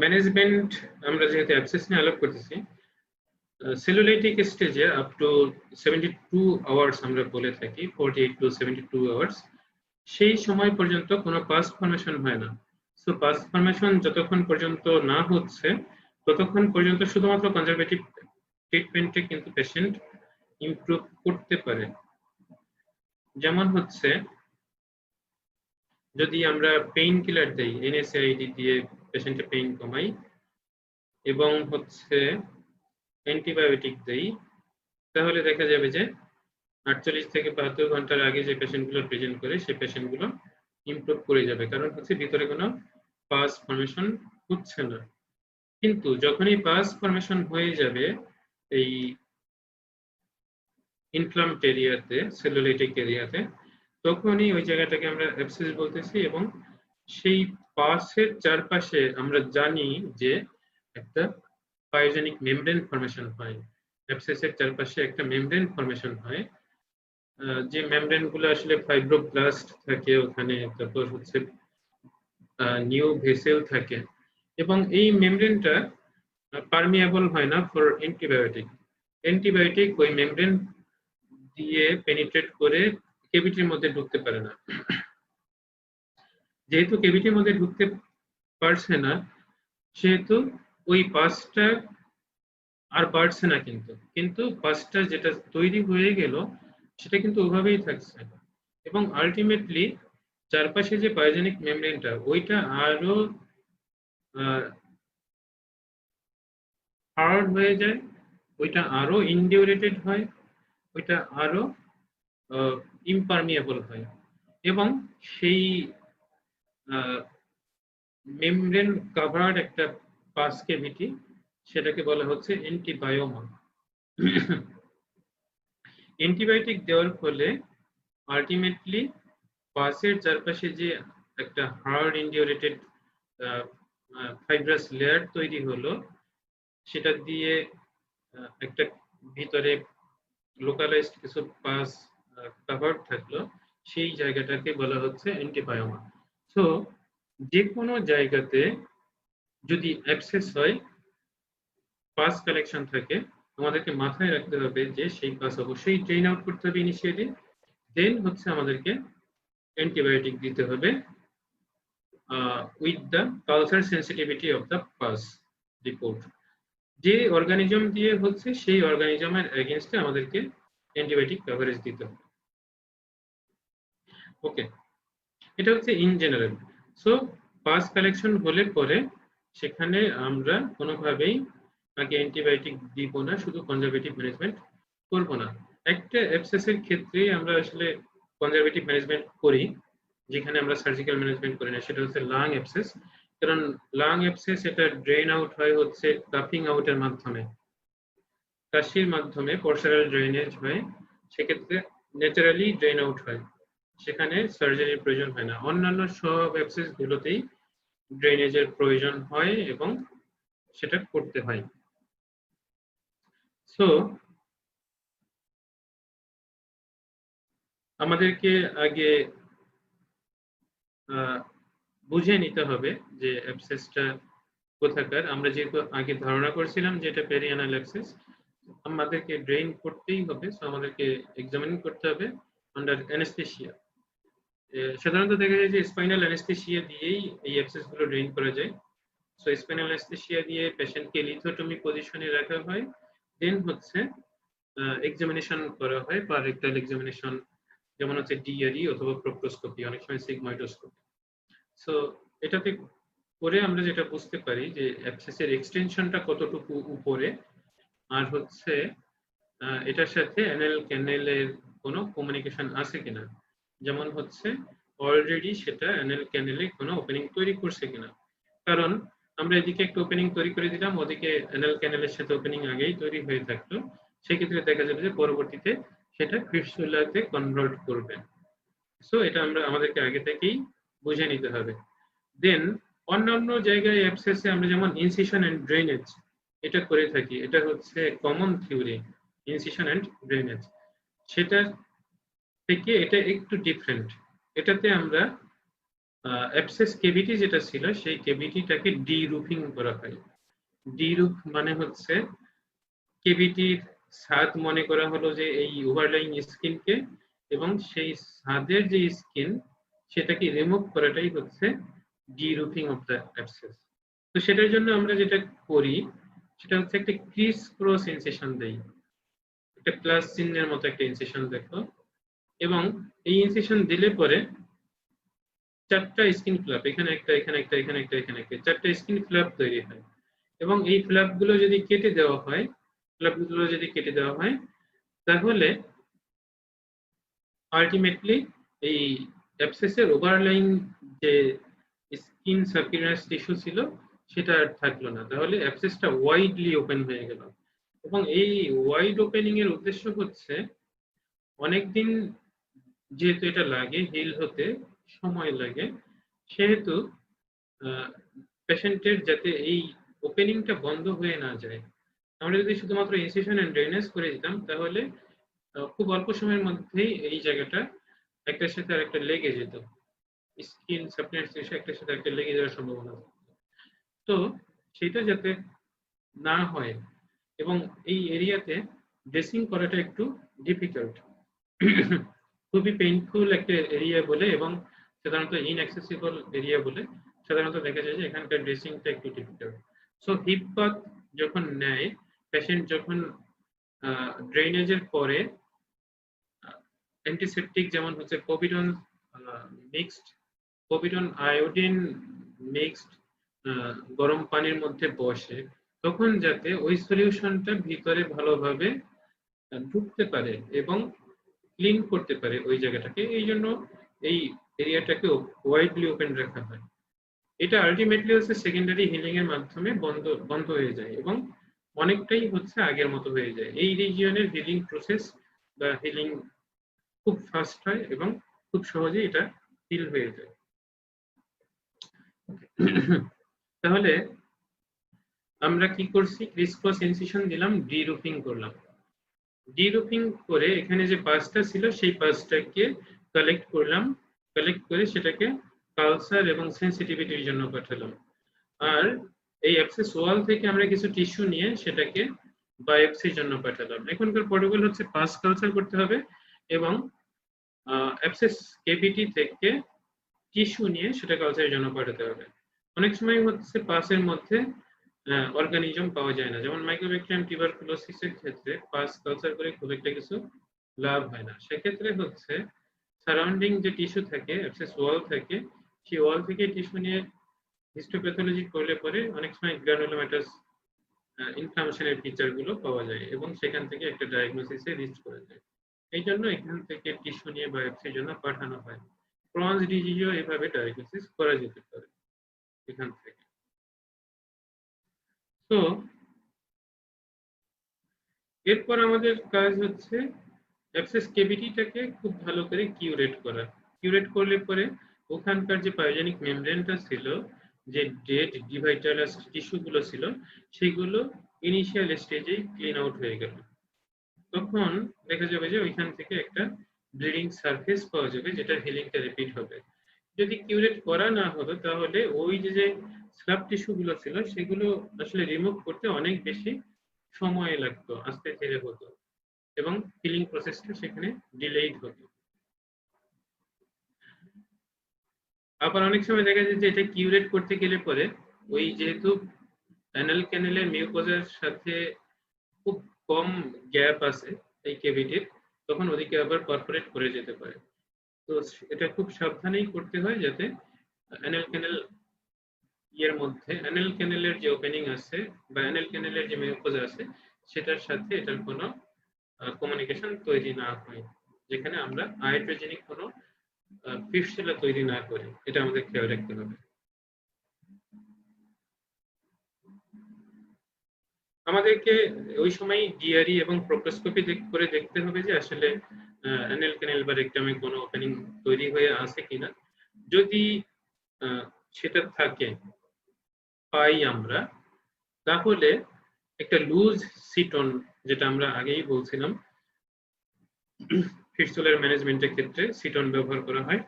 ম্যানেজমেন্ট আমরা যেহেতু অ্যাবসেস নিয়ে আলাপ করতেছি, সেলুলাইটিক স্টেজে আপ টু 72 আওয়ার্স আমরা বলে থাকি, 48 to 72 আওয়ার্স, সেই সময় পর্যন্ত কোনো পাস ফর্মেশন হয় না। সো পাস ফর্মেশন যতক্ষণ পর্যন্ত না হচ্ছে ততক্ষণ পর্যন্ত শুধুমাত্র কনজারভেটিভ ট্রিটমেন্টে কিন্তু পেশেন্ট ইমপ্রুভ করতে পারে। যেমন হচ্ছে যদি আমরা পেইন কিলার দেই, এনএসএআইডি দিয়ে পেশেন্টের পেইন কমাই এবং হচ্ছে অ্যান্টিবায়োটিক দেই, তাহলে দেখা যাবে যে 48 থেকে 72 ঘন্টার আগে যে পেশেন্টগুলো প্রেজেন্ট করে সেই পেশেন্টগুলো ইমপ্রুভ করে যাবে, কারণ হচ্ছে ভিতরে কোনো পাস ফর্মেশন হচ্ছে না। কিন্তু যখনই পাস ফর্মেশন হয়ে যাবে এই ইনফ্লামড এরিয়াতে, সেলুলাইটিক এরিয়াতে, তখনই ওই জায়গাটাকে আমরা অ্যাবসেস বলতেছি এবং সেই পাসের চারপাশে আমরা জানি যে একটা পায়োজেনিক মেমব্রেন ফর্মেশন হয়। অ্যাবসেসের চারপাশে একটা মেমব্রেন ফর্মেশন হয়, যে মেমব্রেন গুলো আসলে ফাইব্রোব্লাস্ট থাকে ওখানে, তারপর হচ্ছে নিউ ভেসেল থাকে এবং এই মেমব্রেনটা পারমিয়েবল হয় না ফর অ্যান্টিবায়োটিক। অ্যান্টিবায়োটিক ওই মেমব্রেন দিয়ে পেনিট্রেট করে কেভিটির মধ্যে ঢুকতে পারে না। যেহেতু কেভিটির মধ্যে ঢুকতে পারছে না সেহেতু ওই পাসটা আর বাড়ছে না, কিন্তু পাসটা যেটা তৈরি হয়ে গেল সেটা কিন্তু ওভাবেই থাকছে এবং আলটিমেটলি চারপাশে যে পায়োজেনিক মেমব্রেনটা ওইটা আরো হার্ড হয়ে যায়, ওইটা আরো ইনডিউরেটেড হয়, ওইটা আরো ইমপারমিয়েবল হয় এবং সেই মেমব্রেন কাভার্ড একটা পাস কেভিটি, সেটাকে বলা হচ্ছে অ্যান্টিবায়োমা। অ্যান্টিবায়োটিক দেওয়ার ফলে আলটিমেটলি পাসের চারপাশে যে একটা হার্ড ইনডিউরেটেড ফাইব্রাস লেয়ার তৈরি হলো সেটা দিয়ে একটা ভিতরে লোকালাইজড কিছু পাস কভার্ড থাকলো, সেই জায়গাটাকে বলা হচ্ছে অ্যান্টিবায়োমা। সো যে কোনো জায়গাতে যদি অ্যাবসেস হয়, পাস কালেকশন থাকে, আমাদেরকে মাথায় রাখতে হবে যে সেই পাস অবশ্যই ড্রেন আউট করতে হবে ইনিশিয়ালি, দেন হচ্ছে আমাদেরকে অ্যান্টিবায়োটিক দিতে হবে with the culture sensitivity of the pass report. যে অর্গানিজম দিয়ে হচ্ছে সেই অর্গানিজমের এগেইনস্টে আমাদেরকে অ্যান্টিবায়োটিক কভারেজ দিতে হবে। ওকে, এটা হচ্ছে in general. So pass collection হলে পরে সেখানে আমরা কোনোভাবেই আগে অ্যান্টিবায়োটিক দিব না, শুধু কনজারভেটিভ ম্যানেজমেন্ট করব না। একটা অ্যাবসেসের ক্ষেত্রে আমরা আসলে কনজারভেটিভ ম্যানেজমেন্ট করি, যেখানে আমরা সার্জিক্যাল ম্যানেজমেন্ট করি না, সেটা হচ্ছে লাং অ্যাবসেস। কারণ লাং অ্যাবসেস এটা ড্রেন আউট হয় হচ্ছে কাফিং আউটের মাধ্যমে। কাশির মাধ্যমে পোর্সারাল ড্রেনেজ হয়, সেক্ষেত্রে ন্যাচারালি ড্রেন আউট হয়, সেখানে সার্জারির প্রয়োজন হয় না। অন্যান্য সব অ্যাবসেস গুলোতেই ড্রেনেজের প্রয়োজন হয় এবং সেটা করতে হয়। সো আমাদেরকে আগে বুঝে নিতে হবে যে অ্যাবসেসটা কোথাকার। আমরা যেহেতু আগে ধারণা করছিলাম যে এটা পেরিয়ানাল অ্যাবসেস, আমাদেরকে ড্রেন করতেই হবে, সো আমাদেরকে এক্সামিন করতে হবে আন্ডার অ্যানেস্থেসিয়া। সাধারণত দেখা যায় যে স্পাইনাল অ্যানেস্থেসিয়া দিয়েই এই অ্যাবসেস গুলো ড্রেন করা যায়। সো স্পাইনাল অ্যানেস্থেসিয়া দিয়ে পেশেন্টকে লিথোটমি পজিশনে রাখা হয়, দেন হচ্ছে এক্সামিনেশন করা হয়, বা রেক্টাল এক্সামিনেশন, যেমন হচ্ছে ডিআরই অথবা প্রোক্টোস্কোপি, অনেক সময় সিগময়েডোস্কোপি। সো এটাতে করে আমরা যেটা বুঝতে পারি যে অ্যাবসেসের এক্সটেনশনটা কতটুকু উপরে, আর হচ্ছে এটার সাথে অ্যানাল ক্যানেলের কোনো কমিউনিকেশন আছে কিনা, যেমন হচ্ছে অলরেডি সেটা অ্যানাল ক্যানেলে কোনো ওপেনিং তৈরি করছে কিনা। কারণ আমরা এদিকে একটা ওপেনিং তৈরি করে দিলাম, ওদিকে অ্যানাল ক্যানেলের সাথে ওপেনিং আগেই তৈরি হয়ে থাকতো, সেক্ষেত্রে দেখা যাবে যে পরবর্তীতে সেটা ফিস্টুলাতে কনভার্ট করবে। সো এটা আমাদেরকে আগে থেকেই বুঝে নিতে হবে। দেন অন্যান্য জায়গায় অ্যাবসেসে আমরা যেমন ইনসিশন এন্ড ড্রেনেজ এটা করে থাকি, এটা হচ্ছে common theory, incision and drainage. সেটা থেকে এটা একটু ডিফারেন্ট। এটাতে আমরা অ্যাবসেস কেভিটি যেটা ছিল সেই কেভিটিটাকে ডি রুফিং করা হয়। ডি রুফ মানে হচ্ছে কেভিটির ছাদ মনে করা হলো যে এই ওভারলাইং স্কিনকে, এবং সেই ছাদের যে স্কিন সেটাকে রিমুভ করাটাই হচ্ছে D roofing of the abscess. তো সেটার জন্য আমরা যেটা করি সেটা হচ্ছে একটা ক্রিস ক্রস ইনসেশন দেই, একটা প্লাস চিহ্নের মতো একটা ইনসেশন দেখো, এবং এই ইনসেশন দিলে পরে চারটা স্কিন ফ্ল্যাপ, এখানে একটা, এখানে একটা, এখানে একটা, এখানে একটা, চারটা স্কিন ফ্ল্যাপ তৈরি হয়। এবং এই ফ্ল্যাপ গুলো যদি কেটে দেওয়া হয়, তাহলে আলটিমেটলি এই অ্যাবসেসের ওভারলাইং যে স্কিন সার্কুলার টিস্যু ছিল সেটা আর থাকলো না, তাহলে অ্যাবসেসটা ওয়াইডলি ওপেন হয়ে গেল। এবং এই ওয়াইড ওপেনিং এর উদ্দেশ্য হচ্ছে অনেকদিন যেহেতু এটা লাগে হিল হতে, সময় লাগে, সেহেতু পেশেন্টের যাতে এই ওপেনিংটা বন্ধ হয়ে না যায়। আমরা যদি শুধুমাত্র ইনসিশন এন্ড ড্রেনেজ করে দিতাম তাহলে খুব অল্প সময়ের মধ্যেই এই জায়গাটা একটার সাথে আরেকটা লেগে যেত, স্কিন সাপ্লিমেন্টস এসে একটার সাথে একটা লেগে যাওয়ার সম্ভাবনা থাকতো। তো সেটা যাতে না হয়, এবং এই এরিয়াতে ড্রেসিং করাটা একটু ডিফিকাল্ট, খুবই পেইনফুল একটা এরিয়া বলে, এবং সাধারণত ইনঅ্যাক্সেসিবল এরিয়া বলে সাধারণত দেখা যায় যে এখানকার ড্রেসিংটা একটু ডিফিকাল্ট। সো হিপ বাথ যখন নেয় পেশেন্ট, যখন ড্রেনেজের পরে অ্যান্টিসেপটিক যেমন হচ্ছে povidone mixed, povidone iodine mixed গরম পানির মধ্যে বসে, তখন যাতে ওই সলিউশনটা ভিতরে ভালোভাবে ঢুকতে পারে এবং ক্লিন করতে পারে ওই জায়গাটাকে, এই জন্য এই এরিয়াটাকে ওয়াইডলি ওপেন রাখা হয়। এটা আলটিমেটলি হচ্ছে সেকেন্ডারি হিলিং এর মাধ্যমে বন্ধ হয়ে যায় এবং অনেকটাই হচ্ছে আগের মতো হয়ে যায়। এই রিজিয়নের হিলিং প্রসেস বা হিলিং খুব ফাস্ট হয় এবং খুব সহজেই এটা হিল হয়ে যায়। তাহলে আমরা কি করছি, ক্রিস ক্রস ইনসিশন দিলাম, ডি রুফিং করলাম। ডি রুফিং করে এখানে যে পাসটা ছিল সেই পাসটাকে কালেক্ট করলাম, কালেক্ট করে সেটাকে কালচার এবং সেন্সিটিভিটির জন্য পাঠালাম। আর এই অ্যাবসেস ওয়াল থেকে আমরা কিছু টিস্যু নিয়ে সেটাকে বায়োপসির জন্য পাঠালাম। এখনকার প্রোটোকল হচ্ছে পাস কালচার করতে হবে এবং অ্যাবসেস কেভিটি থেকে টিস্যু নিয়ে সেটা কালচারের জন্য পাঠাতে হবে। অনেক সময় হচ্ছে পাসের মধ্যে অর্গানিজম পাওয়া যায় না, যেমন মাইক্রোব্যাকটেরিয়াম টিউবারকুলোসিসের ক্ষেত্রে পাস কালচার করে খুব একটা কিছু লাভ হয় না। সেক্ষেত্রে হচ্ছে সারাউন্ডিং যে টিস্যু থাকে, অ্যাবসেস ওয়াল থাকে, সেই ওয়াল থেকে টিস্যু নিয়ে হিস্টোপ্যাথোলজি করলে পরে অনেক সময় গ্রানুলোমাটাস ইনফ্লামেশনের ফিচার গুলো পাওয়া যায় এবং সেখান থেকে একটা ডায়াগনোসিসে রিচ করা যায়। এই জন্য এখান থেকে টিস্যু নিয়ে বায়োপসির জন্য পাঠানো হয়। ক্রনস ডিজিজও এভাবে ডায়াগনোসিস করা যেতে পারে এখান থেকে। তো এরপর আমাদের কাজ হচ্ছে অ্যাবসেস কেভিটিটাকে খুব ভালো করে কিউরেট করা। কিউরেট করলে পরে ওখানকার যে পায়োজেনিক মেমব্রেনটা ছিল, যে ডেড ডিভাইটালাস টিস্যুগুলো ছিল, সেগুলো ইনিশিয়াল স্টেজেই ক্লিন আউট হয়ে গেল। তখন দেখা যাবে যে ওইখান থেকে একটা ব্লিডিং সারফেস পাওয়া যাবে, যেটা হিলিংটা রিপিট হবে। যদি কিউরেট করা না হতো তাহলে ওই যে স্ল্যাব টিস্যুগুলো ছিল সেগুলো আসলে রিমুভ করতে অনেক বেশি সময় লাগতো, আস্তে ধীরে হতো এবং হিলিং প্রসেসটা সেখানে ডিলেইড হতো। আবার অনেক সময় দেখা যায় যে এটা কিউরেট করতে গেলে পরে ওই যেহেতু অ্যানাল ক্যানেলের মিউকোজার সাথে খুব কম গ্যাপ আছে এই কেভিটির, তখন ওদিকে আবার পারফোরেট করে যেতে পারে। তো এটা খুব সাবধানেই করতে হয় যাতে অ্যানাল ক্যানেল মধ্যে অ্যানাল ক্যানেলের যে ওপেনিং আছে বা অ্যানাল ক্যানেলের যে মিউকোজা আছে সেটার সাথে এটার কোনো কমিউনিকেশন তৈরি না হয়, যেখানে আমরা আয়াড্রোজেনিক কোনো ফিস্টুলা তৈরি না করি। এটা আমাদের খেয়াল রাখতে হবে। আমাদেরকে ওই সময় ডিআরই এবং প্রোক্টোস্কোপি করে দেখতে হবে যে আসলে অ্যানাল ক্যানেল বা রেকটামে কোনো ওপেনিং তৈরি হয়ে আছে কিনা। যদি সেটা থাকে পাই আমরা, তাহলে একটা লুজ সিটন, যেটা আমরা আগেই বলছিলাম ফিস্টুলার ম্যানেজমেন্টের ক্ষেত্রে সিটন ব্যবহার করা হয়।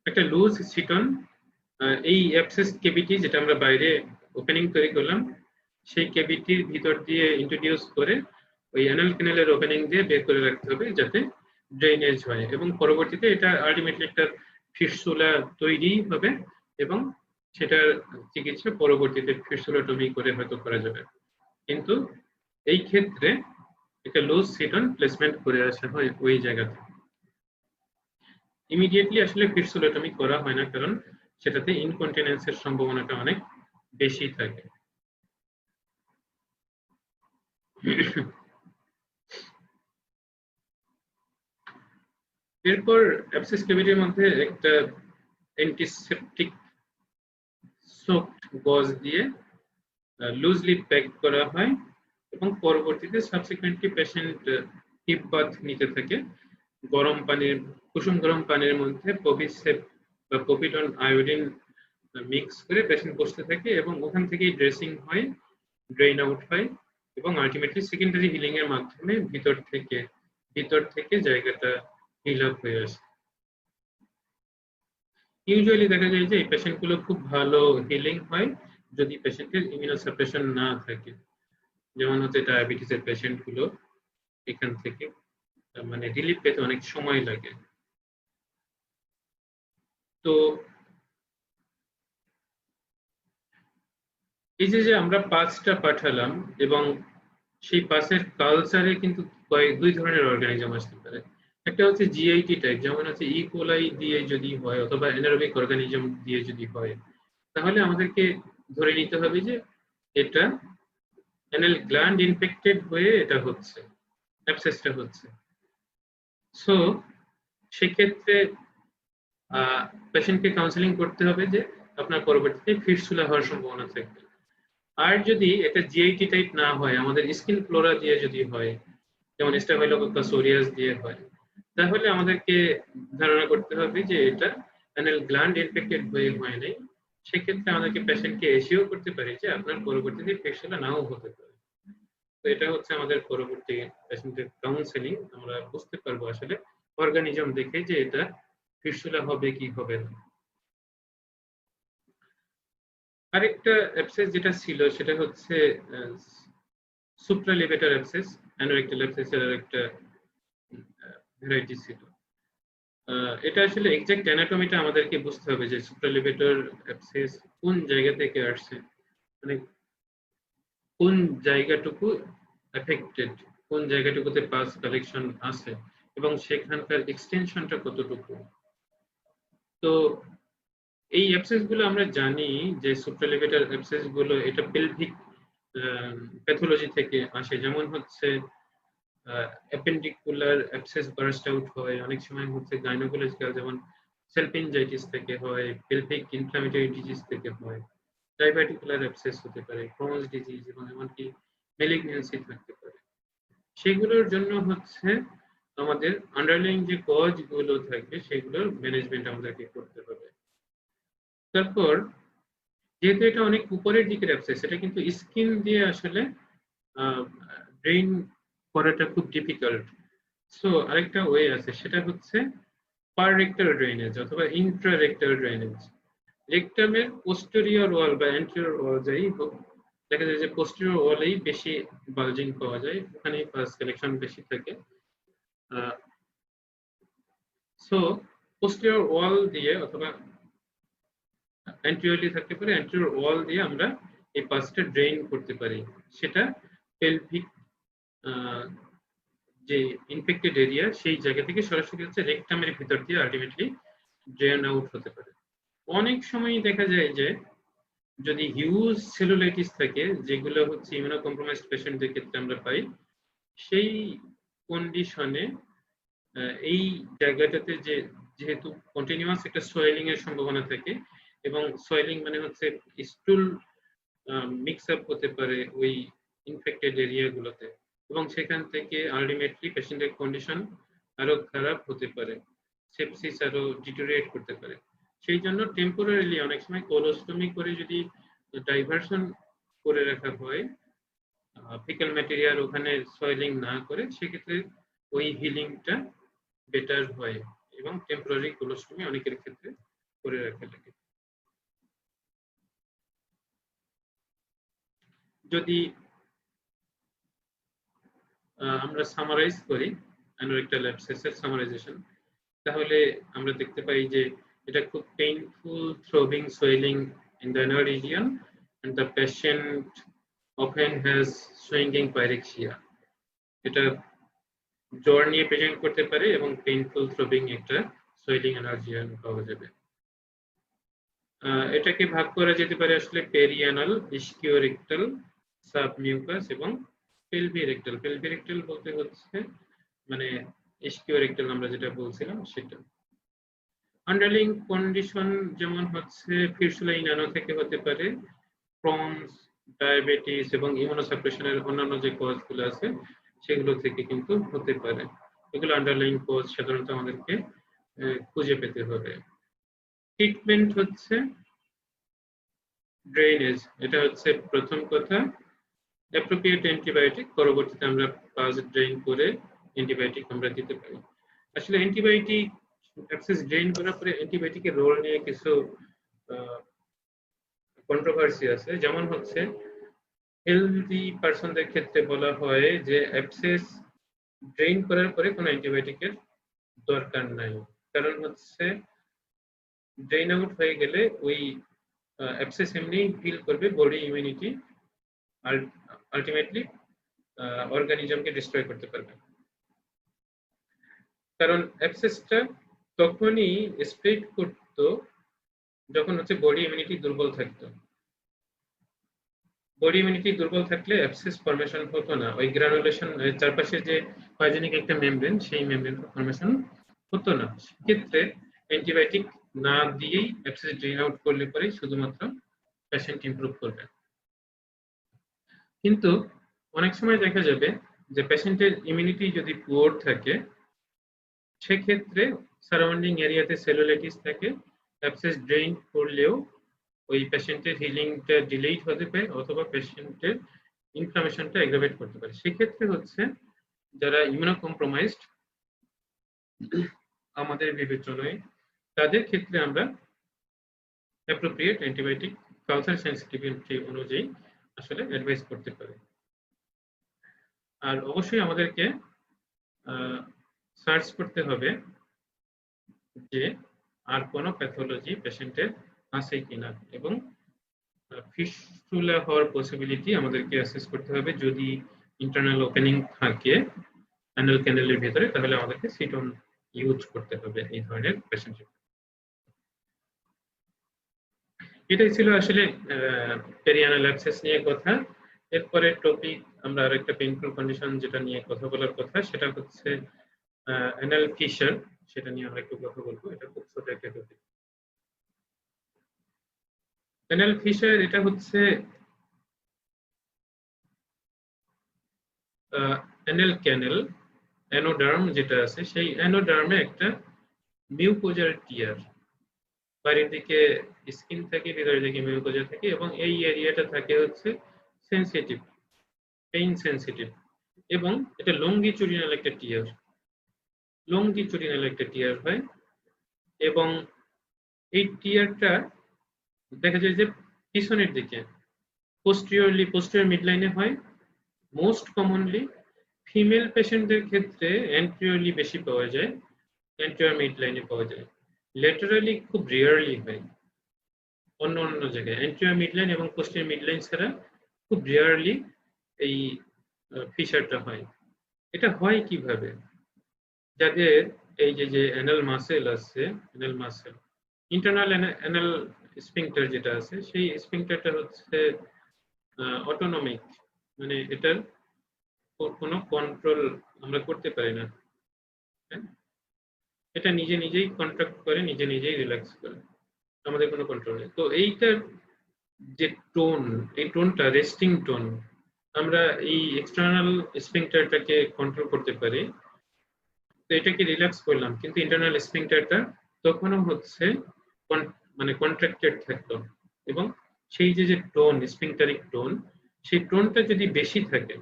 একটা লুজ সিটন এই অ্যাবসেস কেভিটি যেটা আমরা বাইরে ওপেনিং তৈরি করলাম সেই কেভিটির ভিতর দিয়ে ইন্ট্রোডিউস করে ওই অ্যানাল ক্যানেলের ওপেনিং দিয়ে বের করে রাখতে হবে যাতে ড্রেনেজ হয়, এবং পরবর্তীতে এটা আলটিমেটলি একটা ফিস্টুলা তৈরি হবে এবং সেটার চিকিৎসা পরবর্তীতে ফিস্টুলাটমি করে হয়তো করা যাবে। কিন্তু এই ক্ষেত্রে একটা লুজ সিটন প্লেসমেন্ট করে আসা হয় ওই জায়গাতে। ইমিডিয়েটলি আসলে ফিস্টুলাটমি করা হয় না, কারণ সেটাতে ইনকন্টিনেন্সের সম্ভাবনাটা অনেক বেশি থাকে। এরপর অ্যাবসেস ক্যাভিটির মধ্যে একটা অ্যান্টিসেপটিক সোকড গজ দিয়ে লুজলি প্যাক করা হয় এবং পরবর্তীতে সাবসিকুয়েন্টলি পেশেন্ট হিপ বাথ নিতে থাকে। গরম পানির কুসুম গরম পানির মধ্যে পভিসেপ বা পভিডন আয়োডিন মিক্স করে পেশেন্ট বসতে থাকে এবং ওখান থেকেই ড্রেসিং হয়, ড্রেইন আউট হয় এবং আলটিমেটলি সেকেন্ডারি হিলিং এর মাধ্যমে ভিতর থেকে জায়গাটা হিল আপ হয়ে আসে। ইউজুয়ালি দেখা যায় যে এই পেশেন্ট গুলো খুব ভালো হিলিং হয় যদি পেশেন্টের ইমিউনোসাপ্রেশন না থাকে, যেমন হচ্ছে ডায়াবেটিসের পেশেন্ট গুলো এখান থেকে মানে রিলিফ পেতে অনেক সময় লাগে। তো এই যে আমরা পাঁচটা পাঠালাম এবং সেই পাসের কালচারে কিন্তু দুই ধরনের অর্গানিজম আসতে পারে। একটা হচ্ছে জিআইটি টাইপ, যেমন হচ্ছে ইকোলাই দিয়ে যদি হয় অথবা এনারোবিক অর্গানিজম দিয়ে যদি হয়, তাহলে আমাদেরকে ধরে নিতে হবে যে এটা অ্যানাল গ্ল্যান্ড ইনফেক্টেড হয়ে এটা হচ্ছে, অ্যাবসেসটা হচ্ছে। সো সেক্ষেত্রে পেশেন্টকে কাউন্সেলিং করতে হবে যে আপনার পরবর্তীতে ফিস্টুলা হওয়ার সম্ভাবনা থাকবে। আর যদি এটা জিআইটি টাইপ না হয়, আমাদের স্কিন ফ্লোরা দিয়ে যদি হয়, যেমন স্টাফাইলোকোকাস অরিয়াস দিয়ে হয়, তাহলে আমাদেরকে ধারণা করতে হবে যে এটা অ্যানাল গ্ল্যান্ড ইনফেক্টেড হয়ে হয় নাই। সেক্ষেত্রে আমাদেরকে পেশেন্টকে এসিও করতে পারি যে আপনার পরবর্তীতে ফিস্টুলা নাও হতে পারে। তো এটা হচ্ছে আমাদের পরবর্তী পেশেন্টের কাউন্সেলিং। আমরা বুঝতে পারবো আসলে অর্গানিজম দেখে যে এটা ফিস্টুলা হবে কি হবে না। আরেকটা অ্যাবসেস যেটা ছিল সেটা হচ্ছে সুপ্রালিভেটর অ্যাবসেস, অ্যানোরেক্টাল অ্যাবসেসের একটা ভ্যারাইটি ছিল। এটা আসলে এক্সাক্ট অ্যানাটমিটা আমাদেরকে বুঝতে হবে যে সুপ্রালিভেটর অ্যাবসেস কোন জায়গা থেকে আসছে, মানে কোন জায়গাটুকু এফেক্টেড, কোন জায়গাটুকুতে পাস কালেকশন আছে এবং সেখানকার এক্সটেনশনটা কতটুকু। তো এই অ্যাবসেস গুলো আমরা জানি যে সুপ্রালিভেটর অ্যাবসেস গুলো এটা পেলভিক প্যাথোলজি থেকে আসে, যেমন হচ্ছে অ্যাপেন্ডিকুলার অ্যাবসেস বার্স্ট আউট হয়, অনেক সময় হচ্ছে গাইনোকোলজিক্যাল যেমন সেলফিনজাইটিস থেকে হয়, পেলভিক ইনফ্লামেটরি ডিজিজ থেকে হয়, ডাইভার্টিকুলার অ্যাবসেস হতে পারে, ক্রোনস ডিজিজ এবং এমনকি ম্যালিগন্যান্সি থাকতে পারে। সেগুলোর জন্য হচ্ছে আমাদের আন্ডারলাইং যে কজ গুলো থাকে সেগুলোর ম্যানেজমেন্ট আমাদেরকে করতে হবে। তারপর যেহেতু এটা অনেক উপরের দিকের অ্যাবসেস, এটা কিন্তু স্কিন দিয়ে আসলে ড্রেইন করাটা খুব ডিফিকাল্ট। সো আরেকটা ওয়ে আছে, সেটা হচ্ছে পার রেক্টাল ড্রেনেজ অথবা ইন্ট্রা রেক্টাল ড্রেনেজ। রেক্টামের পোস্টেরিয়র ওয়াল বা অ্যান্টেরিয়র ওয়াল যাই হোক, দেখা যায় যে পোস্টেরিয়র ওয়ালেই বেশি বালজিং পাওয়া যায়, ওখানেই পাস কালেকশন বেশি থাকে। সো পোস্টেরিয়র ওয়াল দিয়ে অথবা অ্যান্টেরিয়রলি থাকতে পারে, অ্যান্টেরিয়র ওয়াল দিয়ে আমরা এই পাসটা ড্রেইন করতে পারি। সেটা পেলভিক যে ইনফেক্টেড এরিয়া সেই জায়গা থেকে সরাসরি হচ্ছে রেকটামের ভিতর দিয়ে আলটিমেটলি ড্রেন আউট হতে পারে। অনেক সময় দেখা যায় যে যদি হিউজ সেলুলাইটিস থাকে, যেগুলো হচ্ছে ইমিউনোকম্প্রোমাইজড পেশেন্টদের ক্ষেত্রে আমরা পাই, সেই কন্ডিশনে এই জায়গাটাতে যেহেতু কন্টিনিউয়াস একটা সোয়েলিং এর সম্ভাবনা থাকে, এবং সোয়েলিং মানে হচ্ছে স্টুল মিক্স আপ হতে পারে ওই ইনফেক্টেড এরিয়াগুলোতে, এবং সেখান থেকে আলটিমেটলি পেশেন্টের কন্ডিশন আরো খারাপ হতে পারে, সেপসিস আরো ডিটোরিয়েট করতে পারে। সেই জন্য টেম্পোরারিলি অনেক সময় কোলোস্টমি করে যদি ডাইভারশন করে রাখা হয়, ফিক্যাল ম্যাটেরিয়াল ওখানে সয়েলিং না করে, সেক্ষেত্রে ওই হিলিংটা বেটার হয়, এবং টেম্পোরারি কোলোস্টমি অনেকের ক্ষেত্রে করে রাখা লাগে। যদি আমরা সামারাইজ করি অ্যানোরেক্টাল অ্যাবসেসের সামারাইজেশন, তাহলে আমরা দেখতে পাই যে এটা খুব painful throbbing swelling in the anal region, and the patient often has swinging pyrexia. এটা জ্বর নিয়ে প্রেজেন্ট করতে পারে এবং পেইনফুল থ্রোবিং একটা সোয়েলিং এনার্জিয়ান পাওয়া যাবে। এটাকে ভাগ করা যেতে পারে আসলে পেরিয়ানাল, ইস্কিওরেক্টাল, সাবমিউকাস এবং পেলভিরেক্টাল। পেলভিরেক্টাল বলতে হচ্ছে মানে ইস্কিওরেক্টাল আমরা যেটা বলছিলাম সেটা। আন্ডারলাইং কন্ডিশন যেমন হচ্ছে ফিস্টুলা ইন অ্যানো থেকে হতে পারে, ক্রনস, ডায়াবেটিস এবং ইমিউনোসাপ্রেশনের অন্যান্য যে কজগুলো আছে সেগুলো থেকে কিন্তু হতে পারে। এগুলো আন্ডারলাইং কজ সাধারণত আমাদেরকে খুঁজে পেতে হবে। ট্রিটমেন্ট হচ্ছে ড্রেনেজ, এটা হচ্ছে প্রথম কথা। অ্যাপ্রোপ্রিয়েট অ্যান্টিবায়োটিক, পরবর্তীতে আমরা পাস ড্রেন করে অ্যান্টিবায়োটিক আমরা দিতে পারি। আসলে অ্যান্টিবায়োটিক অ্যাবসেস ড্রেন করার পরে অ্যান্টিবায়োটিকের রোল নিয়ে কিছু কন্ট্রোভার্সি আছে। যেমন হচ্ছে হেলদি পার্সনদের ক্ষেত্রে বলা হয় যে অ্যাবসেস ড্রেন করার পরে কোনো অ্যান্টিবায়োটিকের দরকার নাই, কারণ হচ্ছে ড্রেন আউট হয়ে গেলে ওই অ্যাবসেস এমনি হিল করবে, বডি ইমিউনিটি আলটিমেটলি অর্গানিজমকে ডিস্ট্রয় করতে পারবে। কারণ অ্যাবসেসটা তখনই স্প্রেড করতো যখন হচ্ছে বডি ইমিউনিটি দুর্বল থাকতো। বডি ইমিউনিটি দুর্বল থাকলে অ্যাবসেস ফরমেশন হতো না, ওই গ্রানুলেশন চারপাশে যে পাইজেনিক একটা মেমব্রেন, সেই মেমব্রেন ফরমেশন হতো না। সেক্ষেত্রে অ্যান্টিবায়োটিক না দিয়েই অ্যাবসেস ড্রেন আউট করলে পরেই শুধুমাত্র পেশেন্ট ইমপ্রুভ করবে। কিন্তু অনেক সময় দেখা যাবে যে পেশেন্টের ইমিউনিটি যদি পুয়ার থাকে, সেক্ষেত্রে সারাউন্ডিং এরিয়াতে সেলুলাইটিস থাকে, অ্যাবসেস ড্রেন করলেও ওই পেশেন্টের হিলিংটা ডিলেইড হতে পারে অথবা পেশেন্টের ইনফ্লামেশনটা এগ্রাভেট করতে পারে। সেক্ষেত্রে হচ্ছে যারা ইমিউনোকম্প্রোমাইজড আমাদের বিবেচনায়, তাদের ক্ষেত্রে আমরা অ্যাপ্রোপ্রিয়েট অ্যান্টিবায়োটিক কালচার সেন্সিটিভিটি অনুযায়ী আসলে অ্যাডভাইস করতে পারি। আর অবশ্যই আমাদেরকে সার্চ করতে হবে যে আর কোনো প্যাথোলজি পেশেন্টের আছে কিনা, এবং ফিস্টুলা হওয়ার পসিবিলিটি আমাদেরকে অ্যাসেস করতে হবে। যদি ইন্টারনাল ওপেনিং থাকে অ্যানাল ক্যানেলের ভিতরে, তাহলে আমাদেরকে সিটন ইউজ করতে হবে এই ধরনের পেশেন্ট। এটাই ছিল আসলে পেরিয়ানাল অ্যাবসেস নিয়ে কথা। এরপরে টপিক আমরা আরেকটা পেইনফুল কন্ডিশন যেটা নিয়ে কথা বলার কথা, সেটা হচ্ছে অ্যানাল ফিশার। সেটা নিয়ে আমরা একটু কথা বলবো। এটা খুব ছোট একটা টপিক। অ্যানাল ফিশার এটা হচ্ছে অ্যানাল ক্যানেল, অ্যানোডার্ম যেটা আছে, সেই অ্যানোডার্মে একটা মিউকোজার টিয়ার, বাইরের দিকে স্কিন থাকে, ভিতরের দিকে মিউকোজা থাকে, এবং এই এরিয়াটা থাকে হচ্ছে সেনসিটিভ, পেইন সেনসিটিভ, এবং এটা লঙ্গিচুডিনাল একটা টিয়ার, লঙ্গিচুডিনাল একটা টিয়ার হয়। এবং এই টিয়ারটা দেখা যায় যে পিছনের দিকে পোস্টেরিয়র মিডলাইনে হয়। মোস্ট কমনলি ফিমেল পেশেন্টদের ক্ষেত্রে অ্যান্টেরিয়রলি বেশি পাওয়া যায়, অ্যান্টেরিয়র মিডলাইনে পাওয়া যায়। ল্যাটারালি খুব রেয়ারলি হয়। অন্য জায়গায় অ্যান্টেরিয়র মিডলাইন এবং পোস্টেরিয়র মিডলাইন ছাড়া খুব রেয়ারলি এই ফিশারটা হয়। এটা হয় কিভাবে? যাদের এই যে অ্যানাল মাসেল আছে, anal muscle, internal anal sphincter যেটা আছে, সেই স্ফিংক্টারটা হচ্ছে অটোনমিক, মানে এটার কোনো কন্ট্রোল আমরা করতে পারি না। এটা নিজে নিজেই কন্ট্রাক্ট করে, নিজে নিজেই রিল্যাক্স করে, আমাদের কোনো কন্ট্রোল নেই। তো এইটার যে টোন, এই টোনটা রেস্টিং টোন, আমরা এই এক্সটার্নাল স্ফিংক্টারটাকে কন্ট্রোল করতে পারি। তো এটাকে রিল্যাক্স করলাম, কিন্তু ইন্টারনাল স্ফিংক্টারটা তখনও হচ্ছে মানে কন্ট্রাক্টেড থাকতো, এবং সেই যে টোন, স্ফিংক্টারিক টোন, সেই টোনটা যদি বেশি থাকে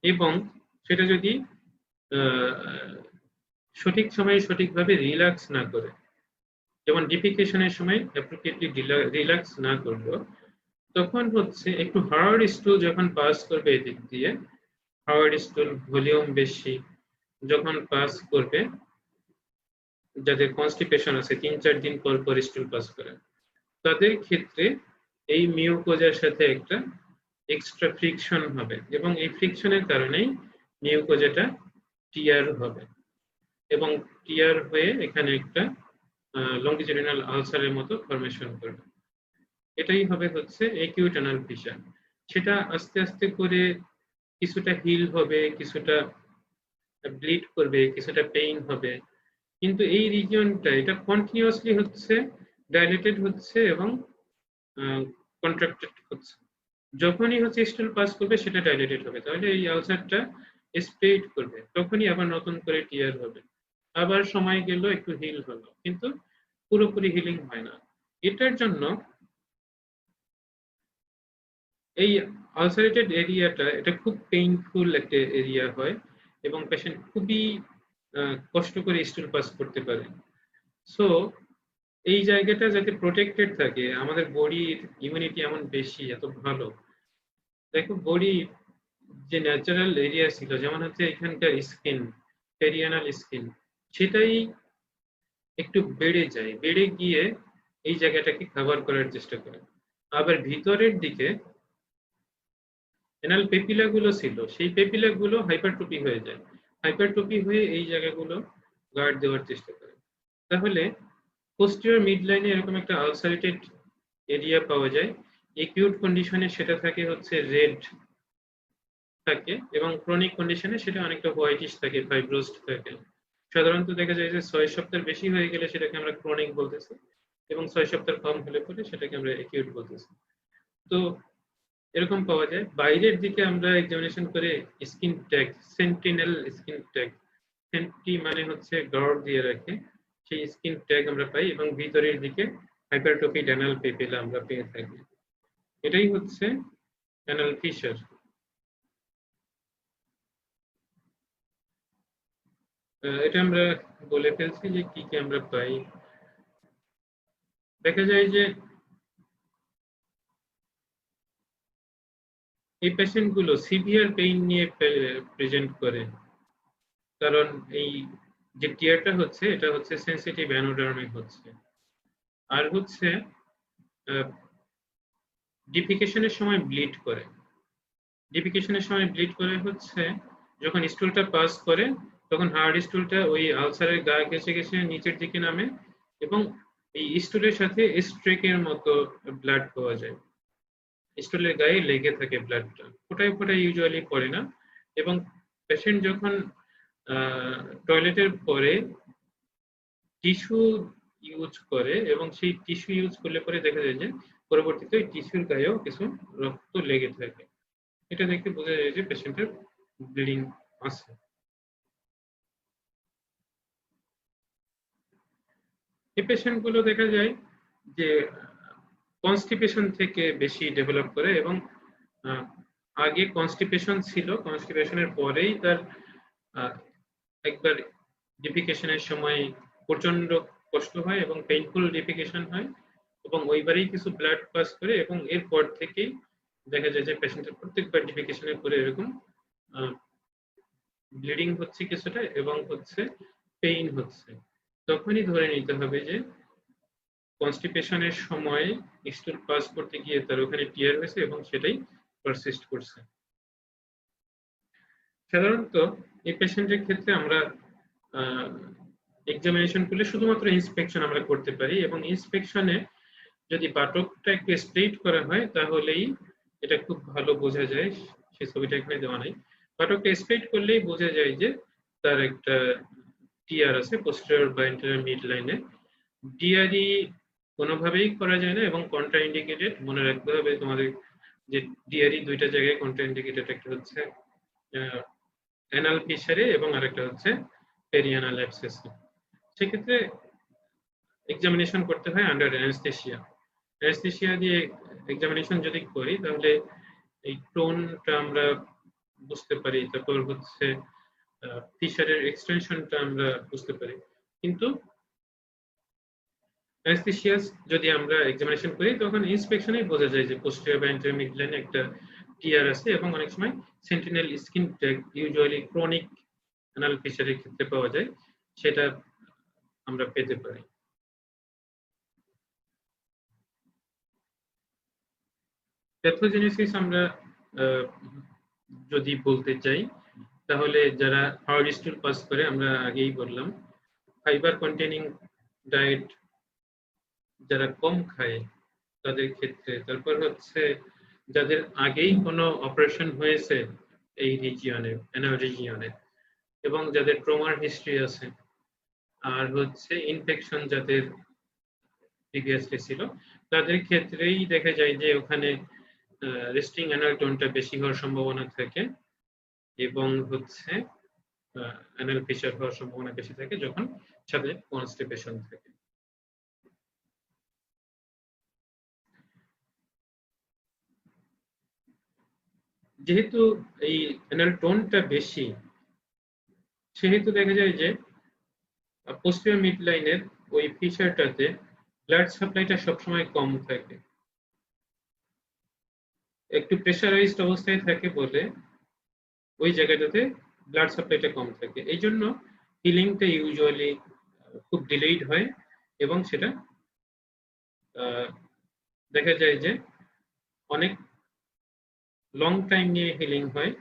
এবং সেটা যদি সঠিক সময়ে সঠিকভাবে রিল্যাক্স না করে, যেমন ডিফিকেশনের সময় অ্যাপ্রোপ্রিয়েটলি রিল্যাক্স না করলো, তখন হচ্ছে একটু হার্ড স্টুল যখন পাস করবে এদিক দিয়ে, হার্ড স্টুল ভলিউম বেশি যখন পাস করবে, যাদের কনস্টিপেশন আছে ৩-৪ দিন পর পর স্টুল পাস করে, তাদের ক্ষেত্রে এই মিউকোজার সাথে একটা এক্সট্রা ফ্রিকশন হবে, এবং এই ফ্রিকশনের কারণেই মিউকোজাটা টিয়ার হবে, এবং টিয়ার হয়ে এখানে একটা লঙ্গিচুডিনাল আলসারের মতো ফরমেশন করবে। এটাই হবে হচ্ছে অ্যাকিউট অ্যানাল ফিশার। সেটা আস্তে আস্তে করে কিছুটা হিল হবে, কিছুটা ব্লিড করবে, কিছুটা পেইন হবে, কিন্তু এই রিজিয়নটা এটা কন্টিনিউয়াসলি হচ্ছে ডাইলেটেড হচ্ছে এবং কন্ট্রাক্টেড হচ্ছে। যখনই হচ্ছে স্টুল পাস করবে সেটা ডাইলেটেড হবে, তাহলে এই আলসারটা স্প্রেড করবে, তখনই আবার নতুন করে টিয়ার হবে, আবার সময় গেল একটু হিল হলো, কিন্তু পুরোপুরি হিলিং হয় না। এটার জন্য এই আলসারেটেড এরিয়াটা, এটা খুব পেইনফুল একটা এরিয়া হয়, এবং পেশেন্ট খুবই কষ্ট করে স্টুল পাস করতে পারে। সো এই জায়গাটা যাতে প্রোটেক্টেড থাকে, আমাদের বডির ইমিউনিটি এমন বেশি, এত ভালো। দেখো বডি যে ন্যাচারাল এরিয়া ছিল, যেমন হচ্ছে এখানকার স্কিন, পেরিয়ানাল স্কিন, সেটাই একটু বেড়ে যায়, বেড়ে গিয়ে এই জায়গাটাকে কভার করার চেষ্টা করে। আবার ভিতরের দিকে এনাল পেপিলা গুলো ছিল, সেই পেপিলা গুলো হাইপারট্রফি হয়ে যায়, হাইপারট্রফি হয়ে এই জায়গাগুলো গার্ড দেওয়ার চেষ্টা করে। তাহলে পোস্টেরিয়র মিড লাইনে এরকম একটা আলসারেটেড এরিয়া পাওয়া যায়। একিউট কন্ডিশনে সেটা থাকে হচ্ছে রেড থাকে, এবং ক্রনিক কন্ডিশনে সেটা অনেকটা হোয়াইটিশ থাকে, ফাইব্রোসড থাকে। সাধারণত দেখা যায় যে 6 সপ্তাহ বেশি হয়ে গেলে সেটাকে আমরা ক্রনিক বলতেছি, এবং 6 সপ্তাহ কম হলে পরে সেটাকে আমরা একিউট বলতেছি। তো এরকম পাওয়া যায়। বাইরের দিকে আমরা এক্সামিনেশন করে skin tag, sentinel skin tag, centi মানে হচ্ছে গার্ড দিয়ে রাখে, সেই স্কিন ট্যাগ আমরা পাই, এবং ভিতরের দিকে হাইপারট্রফি অ্যানাল পেপিলা আমরা পেয়ে থাকি। এটাই হচ্ছে অ্যানাল ফিশার। এটা আমরা বলে ফেলছি যে কি কি আমরা পাই। দেখা যায় যে এই পেশেন্ট গুলো সিভিয়ার পেইন নিয়ে প্রেজেন্ট করে, কারণ এই যে টিয়ারটা হচ্ছে এটা হচ্ছে সেনসিটিভ অ্যানোডার্মে হচ্ছে, আর হচ্ছে ডিফিকেশনের সময় ব্লিড করে। ডিফিকেশনের সময় ব্লিড করে হচ্ছে যখন স্টুলটা পাস করে, তখন হার্ড স্টুলটা ওই আলসারের গা ঘেঁষে ঘেঁষে নিচের দিকে নামে, এবং এই স্টুলের সাথে স্ট্রেকের মতো ব্লাড পাওয়া যায়, স্টুলের গায়ে লেগে থাকে ব্লাডটা, ফোটায় ফোটায় ইউজুয়ালি পড়ে না। এবং পেশেন্ট যখন টয়লেটের পরে টিস্যু ইউজ করে, এবং সেই টিস্যু ইউজ করলে পরে দেখা যায় যে পরবর্তীতে ওই টিস্যুর গায়েও কিছু রক্ত লেগে থাকে। এটা দেখে বোঝা যায় যে পেশেন্টের ব্লিডিং আছে। এই পেশেন্ট গুলো দেখা যায় যে কনস্টিপেশন থেকে বেশি ডেভেলপ করে এবং আগে কনস্টিপেশন ছিল, কনস্টিপেশনের পরেই তার একবার ডিফিকেশনের সময় প্রচন্ড কষ্ট হয় এবং পেইনফুল ডিফিকেশন হয় এবং ওইবারেই কিছু ব্লাড পাস করে এবং এরপর থেকেই দেখা যায় যে পেশেন্টের প্রত্যেকবার ডিফিকেশনের পরে এরকম ব্লিডিং হচ্ছে কিছুটা এবং হচ্ছে পেইন হচ্ছে। তখনই ধরে নিতে হবে যে কনস্টিপেশনের সময় স্টুল পাস করতে গিয়ে তার ওখানে টিয়ার হয়েছে এবং সেটাই পারসিস্ট করছে। সাধারণত এই পেশেন্টের ক্ষেত্রে আমরা এক্সামিনেশন করলে শুধুমাত্র ইন্সপেকশন আমরা করতে পারি এবং ইন্সপেকশনে যদি বাটকটা একটু স্ট্রেইট করা হয় তাহলেই এটা খুব ভালো বোঝা যায়। সেই ছবিটা এখানে দেওয়া নাই। বাটকটা স্ট্রেইট করলেই বোঝা যায় যে তার একটা টিয়ার আছে পোস্টেরিয়র বা ইন্টেরিয়র মিড লাইনে। ডিআরই কোনোভাবেই করা যায় না এবং কন্ট্রা ইন্ডিকেটেড। মনে রাখতে হবে তোমাদের যে ডিআরই দুইটা জায়গায় কন্ট্রা ইন্ডিকেটেড, একটা হচ্ছে অ্যানাল ফিশারে এবং আরেকটা হচ্ছে পেরিয়ানাল অ্যাবসেসে। সেক্ষেত্রে এক্সামিনেশন করতে হয় আন্ডার অ্যানেস্থেসিয়া। অ্যানেস্থেসিয়া দিয়ে এক্সামিনেশন যদি করি তাহলে এই টোনটা আমরা বুঝতে পারি, তারপর হচ্ছে ফিশারের এক্সটেনশনটা আমরা বুঝতে পারি। কিন্তু অ্যানেস্থেসিয়াস যদি আমরা এক্সামিনেশন করি তখন ইন্সপেকশনেই বোঝা যায় যে পোস্টেরিয়র বা অ্যান্টেরিয়র মিড লাইনে একটা টিয়ার আছে এবং অনেক সময় sentinel skin tag usually chronic anal ফিশারের ক্ষেত্রে পাওয়া যায়, সেটা আমরা পেতে পারি। প্যাথোজেনেসিস আমরা যদি বলতে চাই তাহলে যারা হার্ড স্টুল পাস করে, আমরা আগেই বললাম ফাইবার কন্টেনিং ডায়েট যারা কম খায় তাদের ক্ষেত্রে, তারপর হচ্ছে যাদের আগেই কোনো অপারেশন হয়েছে এই রিজিয়নে, অ্যানাল রিজিয়নে, এবং যাদের ট্রমার হিস্ট্রি আছে, আর হচ্ছে ইনফেকশন যাদের প্রিভিয়াসলি ছিল, তাদের ক্ষেত্রেই দেখা যায় যে ওখানে রেস্টিং অ্যানাল টোনটা বেশি হওয়ার সম্ভাবনা থাকে এবং হচ্ছে অ্যানাল ফিশার হওয়ার সম্ভাবনা বেশি থাকে যখন সাথে কনস্টিপেশন থাকে। যেহেতু এই অ্যানাল টোনটা বেশি, সেহেতু দেখা যায় যে পোস্টেরিয়র মিড লাইনের ওই ফিশারটাতে ব্লাড সাপ্লাইটা সবসময় কম থাকে, একটু প্রেসারাইজড অবস্থায় থাকে বলে ওই জায়গাটাতে ব্লাড সাপ্লাইটা কম থাকে। এই জন্য হিলিংটা ইউজুয়ালি খুব ডিলেইড হয় এবং সেটা দেখা যায় যে অনেক লং টাইম নিয়ে হিলিং হয়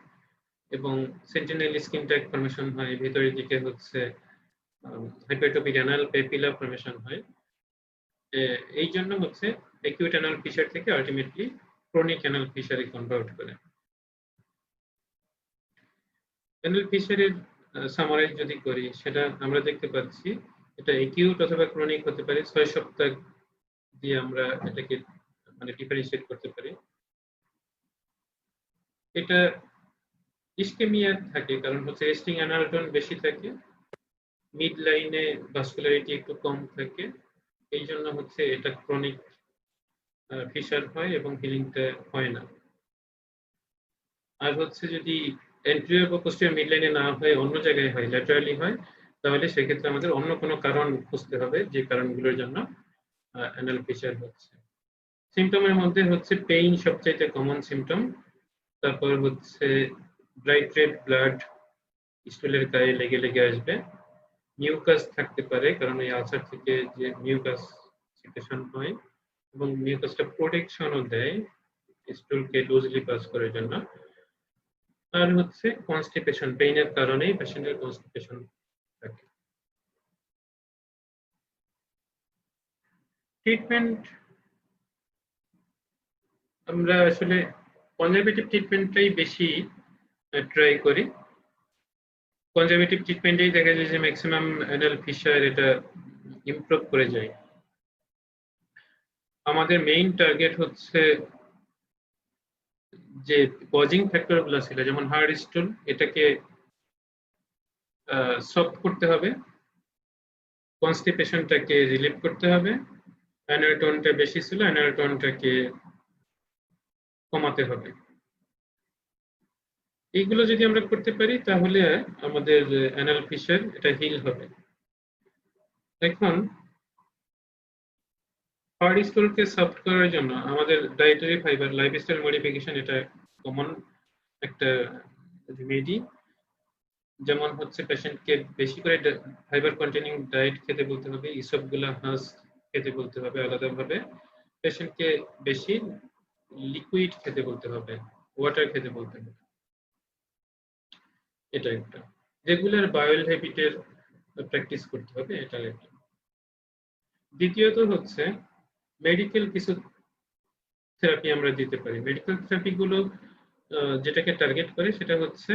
এবং সেন্টিনেল স্কিন ট্যাগ ফর্মেশন হয়, ভেতরের দিকে হচ্ছে হাইপারট্রফিক অ্যানাল পেপিলা ফর্মেশন হয়। এই জন্য হচ্ছে অ্যাকিউট অ্যানাল ফিশার থেকে আলটিমেটলি ক্রনিক অ্যানাল ফিশারে কনভার্ট করে। অ্যানাল ফিশারের সামারাইজ যদি করি, সেটা আমরা দেখতে পাচ্ছি এটা অ্যাকিউট অথবা ক্রনিক হতে পারে। 6 সপ্তাহ দিয়ে আমরা এটাকে মানে ডিফারেন্সিয়েট করতে পারি। এটা ইসকেমিয়া থাকে কারণ হচ্ছে রেস্টিং অ্যানাল টোন বেশি থাকে, মিড লাইনে ভাস্কুলারিটি একটু কম থাকে, এই জন্য হচ্ছে এটা ক্রনিক ফিশার হয় এবং হিলিংটা হয় না। আর হচ্ছে যদি এন্টেরিয়র বা পোস্টেরিয়র মিড লাইনে না হয় অন্য জায়গায় হয়, ল্যাটারালি হয়, তাহলে সেক্ষেত্রে আমাদের অন্য কোনো কারণ খুঁজতে হবে যে কারণগুলোর জন্য অ্যানাল ফিশার হচ্ছে। সিমটমের মধ্যে হচ্ছে পেইন সবচাইতে কমন সিমটম, তারপর হচ্ছে ব্রাইট রেড ব্লাড স্টুলের গায়ে লেগে লেগে আসবে, মিউকাস থাকতে পারে কারণ এই আলসার থেকে যে মিউকাস সিক্রেশন হয় এবং মিউকাসটা প্রোটেকশনও দেয় স্টুলকে লুজলি পাস করার জন্য। আর হচ্ছে কনস্টিপেশন, পেইনের কারণেই পেশেন্টের কনস্টিপেশন থাকে। ট্রিটমেন্ট আমরা আসলে কনজারভেটিভ ট্রিটমেন্টটাই বেশি ট্রাই করি। কনজারভেটিভ ট্রিটমেন্টেই দেখা যায় যে ম্যাক্সিমাম অ্যানাল ফিশার এটা ইমপ্রুভ করে যায়। আমাদের মেইন টার্গেট হচ্ছে যে পজিং ফ্যাক্টর গুলো ছিল, যেমন হার্ড স্টোন, এটাকে সফট করতে হবে, কনস্টিপেশনটাকে রিলিভ করতে হবে, অ্যানুয়াল টোনটা বেশি ছিল, অ্যানুয়াল টোনটাকে কমাতে হবে। এইগুলো যদি আমরা করতে পারি তাহলে আমাদের অ্যানাল ফিশার এটা হিল হবে। এখন হার্ড স্টোনকে সফট করার জন্য আমাদের ডায়েটারি ফাইবার লাইফস্টাইল মডিফিকেশন এটা কমন একটা রেমেডি। যেমন হচ্ছে পেশেন্টকে বেশি করে ফাইবার কন্টেনিং ডায়েট খেতে বলতে হবে, ইসবগুলা হাঁস খেতে বলতে হবে আলাদাভাবে, পেশেন্টকে বেশি লিকুইড খেতে বলতে হবে, ওয়াটার খেতে বলতে হবে। এটা একটা রেগুলার বায়োল হ্যাবিটের প্র্যাকটিস করতে হবে, এটা একটা। দ্বিতীয়ত হচ্ছে মেডিকেল কিছু থেরাপি আমরা দিতে পারি। মেডিকেল থেরাপি গুলো যেটাকে টার্গেট করে সেটা হচ্ছে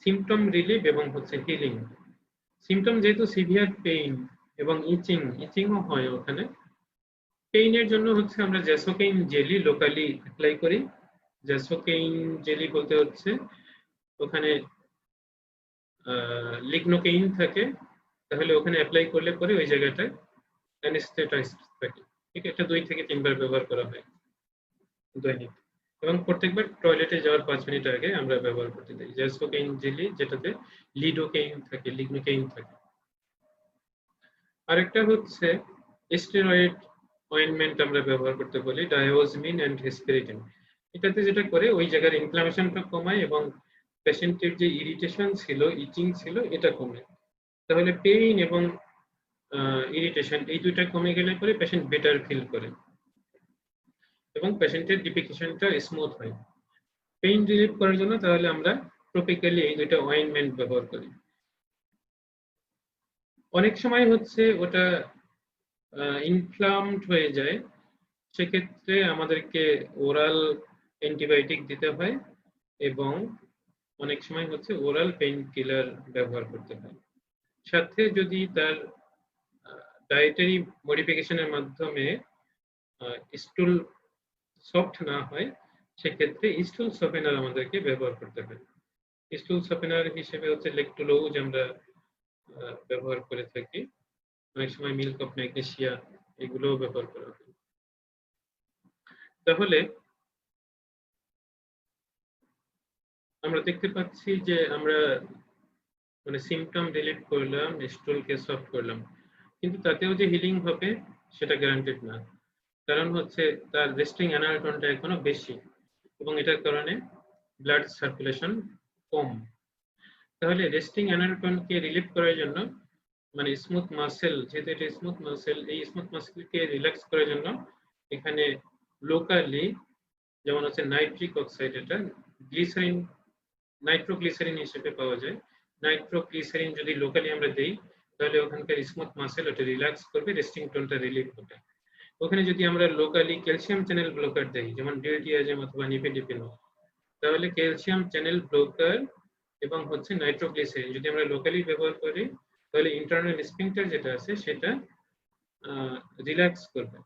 সিমটম রিলিভ এবং হচ্ছে হিলিং। সিমটম যেহেতু সিভিয়ার পেইন এবং ইচিংও হয় ওখানে, পেইনের জন্য হচ্ছে আমরা জ্যাসোকেইন জেলি লোকালি অ্যাপ্লাই করি। জ্যাসোকেইন জেলি বলতে হচ্ছে ওখানে লিগনোকেইন থাকে, তাহলে ওখানে অ্যাপ্লাই করলে পরে ওই জায়গাটায় অ্যানেস্থেটাইজ থাকে। ঠিক আছে, এটা 2 থেকে 3 বার ব্যবহার করা হয় দৈনিক, এবং প্রত্যেকবার টয়লেটে যাওয়ার 5 মিনিট আগে আমরা ব্যবহার করতে দিই জ্যাসোকেইন জেলি, যেটাতে লিডোকেইন থাকে, লিগনোকেইন থাকে। আরেকটা হচ্ছে স্টেরয়েড অয়েন্টমেন্ট আমরা ব্যবহার করতে বলি, ডায়োজমিন এন্ড হেসপেরিডিন। এটাতে যেটা করে ওই জায়গার ইনফ্লামেশনটা কমায় এবং পেশেন্টের যে ইরিটেশন ছিল, ইচিং ছিল, এটা কমে। তাহলে পেইন এবং ইরিটেশন এই দুইটা কমে গেলে পরে পেশেন্ট বেটার ফিল করে এবং পেশেন্টের ডিফিকেশনটা স্মুথ হয়। পেইন রিলিভ করার জন্য তাহলে আমরা টপিক্যালি এই দুইটা অয়েন্টমেন্ট ব্যবহার করি। অনেক সময় হচ্ছে ওটা ইনফ্লামড হয়ে যায়, সেক্ষেত্রে আমাদেরকে ওরাল অ্যান্টিবায়োটিক দিতে হয় এবং অনেক সময় হচ্ছে ওরাল পেইন কিলার ব্যবহার করতে হয়। সাথে যদি তার ডায়েটারি মডিফিকেশনের মাধ্যমে স্টুল সফট না হয়, সেক্ষেত্রে স্টুল সফেনার আমাদেরকে ব্যবহার করতে হয়। স্টুল সফেনার হিসেবে হচ্ছে লেকটোলোজ আমরা ব্যবহার করে থাকি, অনেক সময় মিল্ক অফ ম্যাগনেসিয়া এগুলোও ব্যবহার করা হয়। তাহলে আমরা দেখতে পাচ্ছি যে আমরা মানে সিমটম রিলিভ করলাম, স্টুলকে সফট করলাম, কিন্তু তাতেও যে হিলিং হবে সেটা গ্যারান্টেড না। কারণ হচ্ছে তার রেস্টিং অ্যানাল টোনটা এখনো বেশি এবং এটার কারণে ব্লাড সার্কুলেশন কম। তাহলে রেস্টিং অ্যানাল টোনকে রিলিভ করার জন্য মানে স্মুথ মাসেল, যেহেতু এটা স্মুথ মাসেল, এই স্মুথ মাসেলকে রিল্যাক্স করার জন্য এখানে লোকালি যেমন হচ্ছে নাইট্রিক অক্সাইড, এটা গ্লিসারিন, নাইট্রোগ্লিসারিন হিসেবে পাওয়া যায়। নাইট্রোগ্লিসারিন যদি লোকালি আমরা দেই তাহলে ওখানকার স্মুথ মাসেল ওটা রিল্যাক্স করবে, রেস্টিং টোনটা রিলিভ হবে। ওখানে যদি আমরা লোকালি ক্যালসিয়াম চ্যানেল ব্লকার দেই, যেমন ডিএটিয়াজেম অথবা নিফেডিপিনো, তাহলে ক্যালসিয়াম চ্যানেল ব্লকার এবং হচ্ছে নাইট্রোগ্লিসারিন যদি আমরা লোকালি ব্যবহার করি, তাহলে ইন্টারনাল স্ফিংক্টার যেটা আছে সেটা রিল্যাক্স করবে।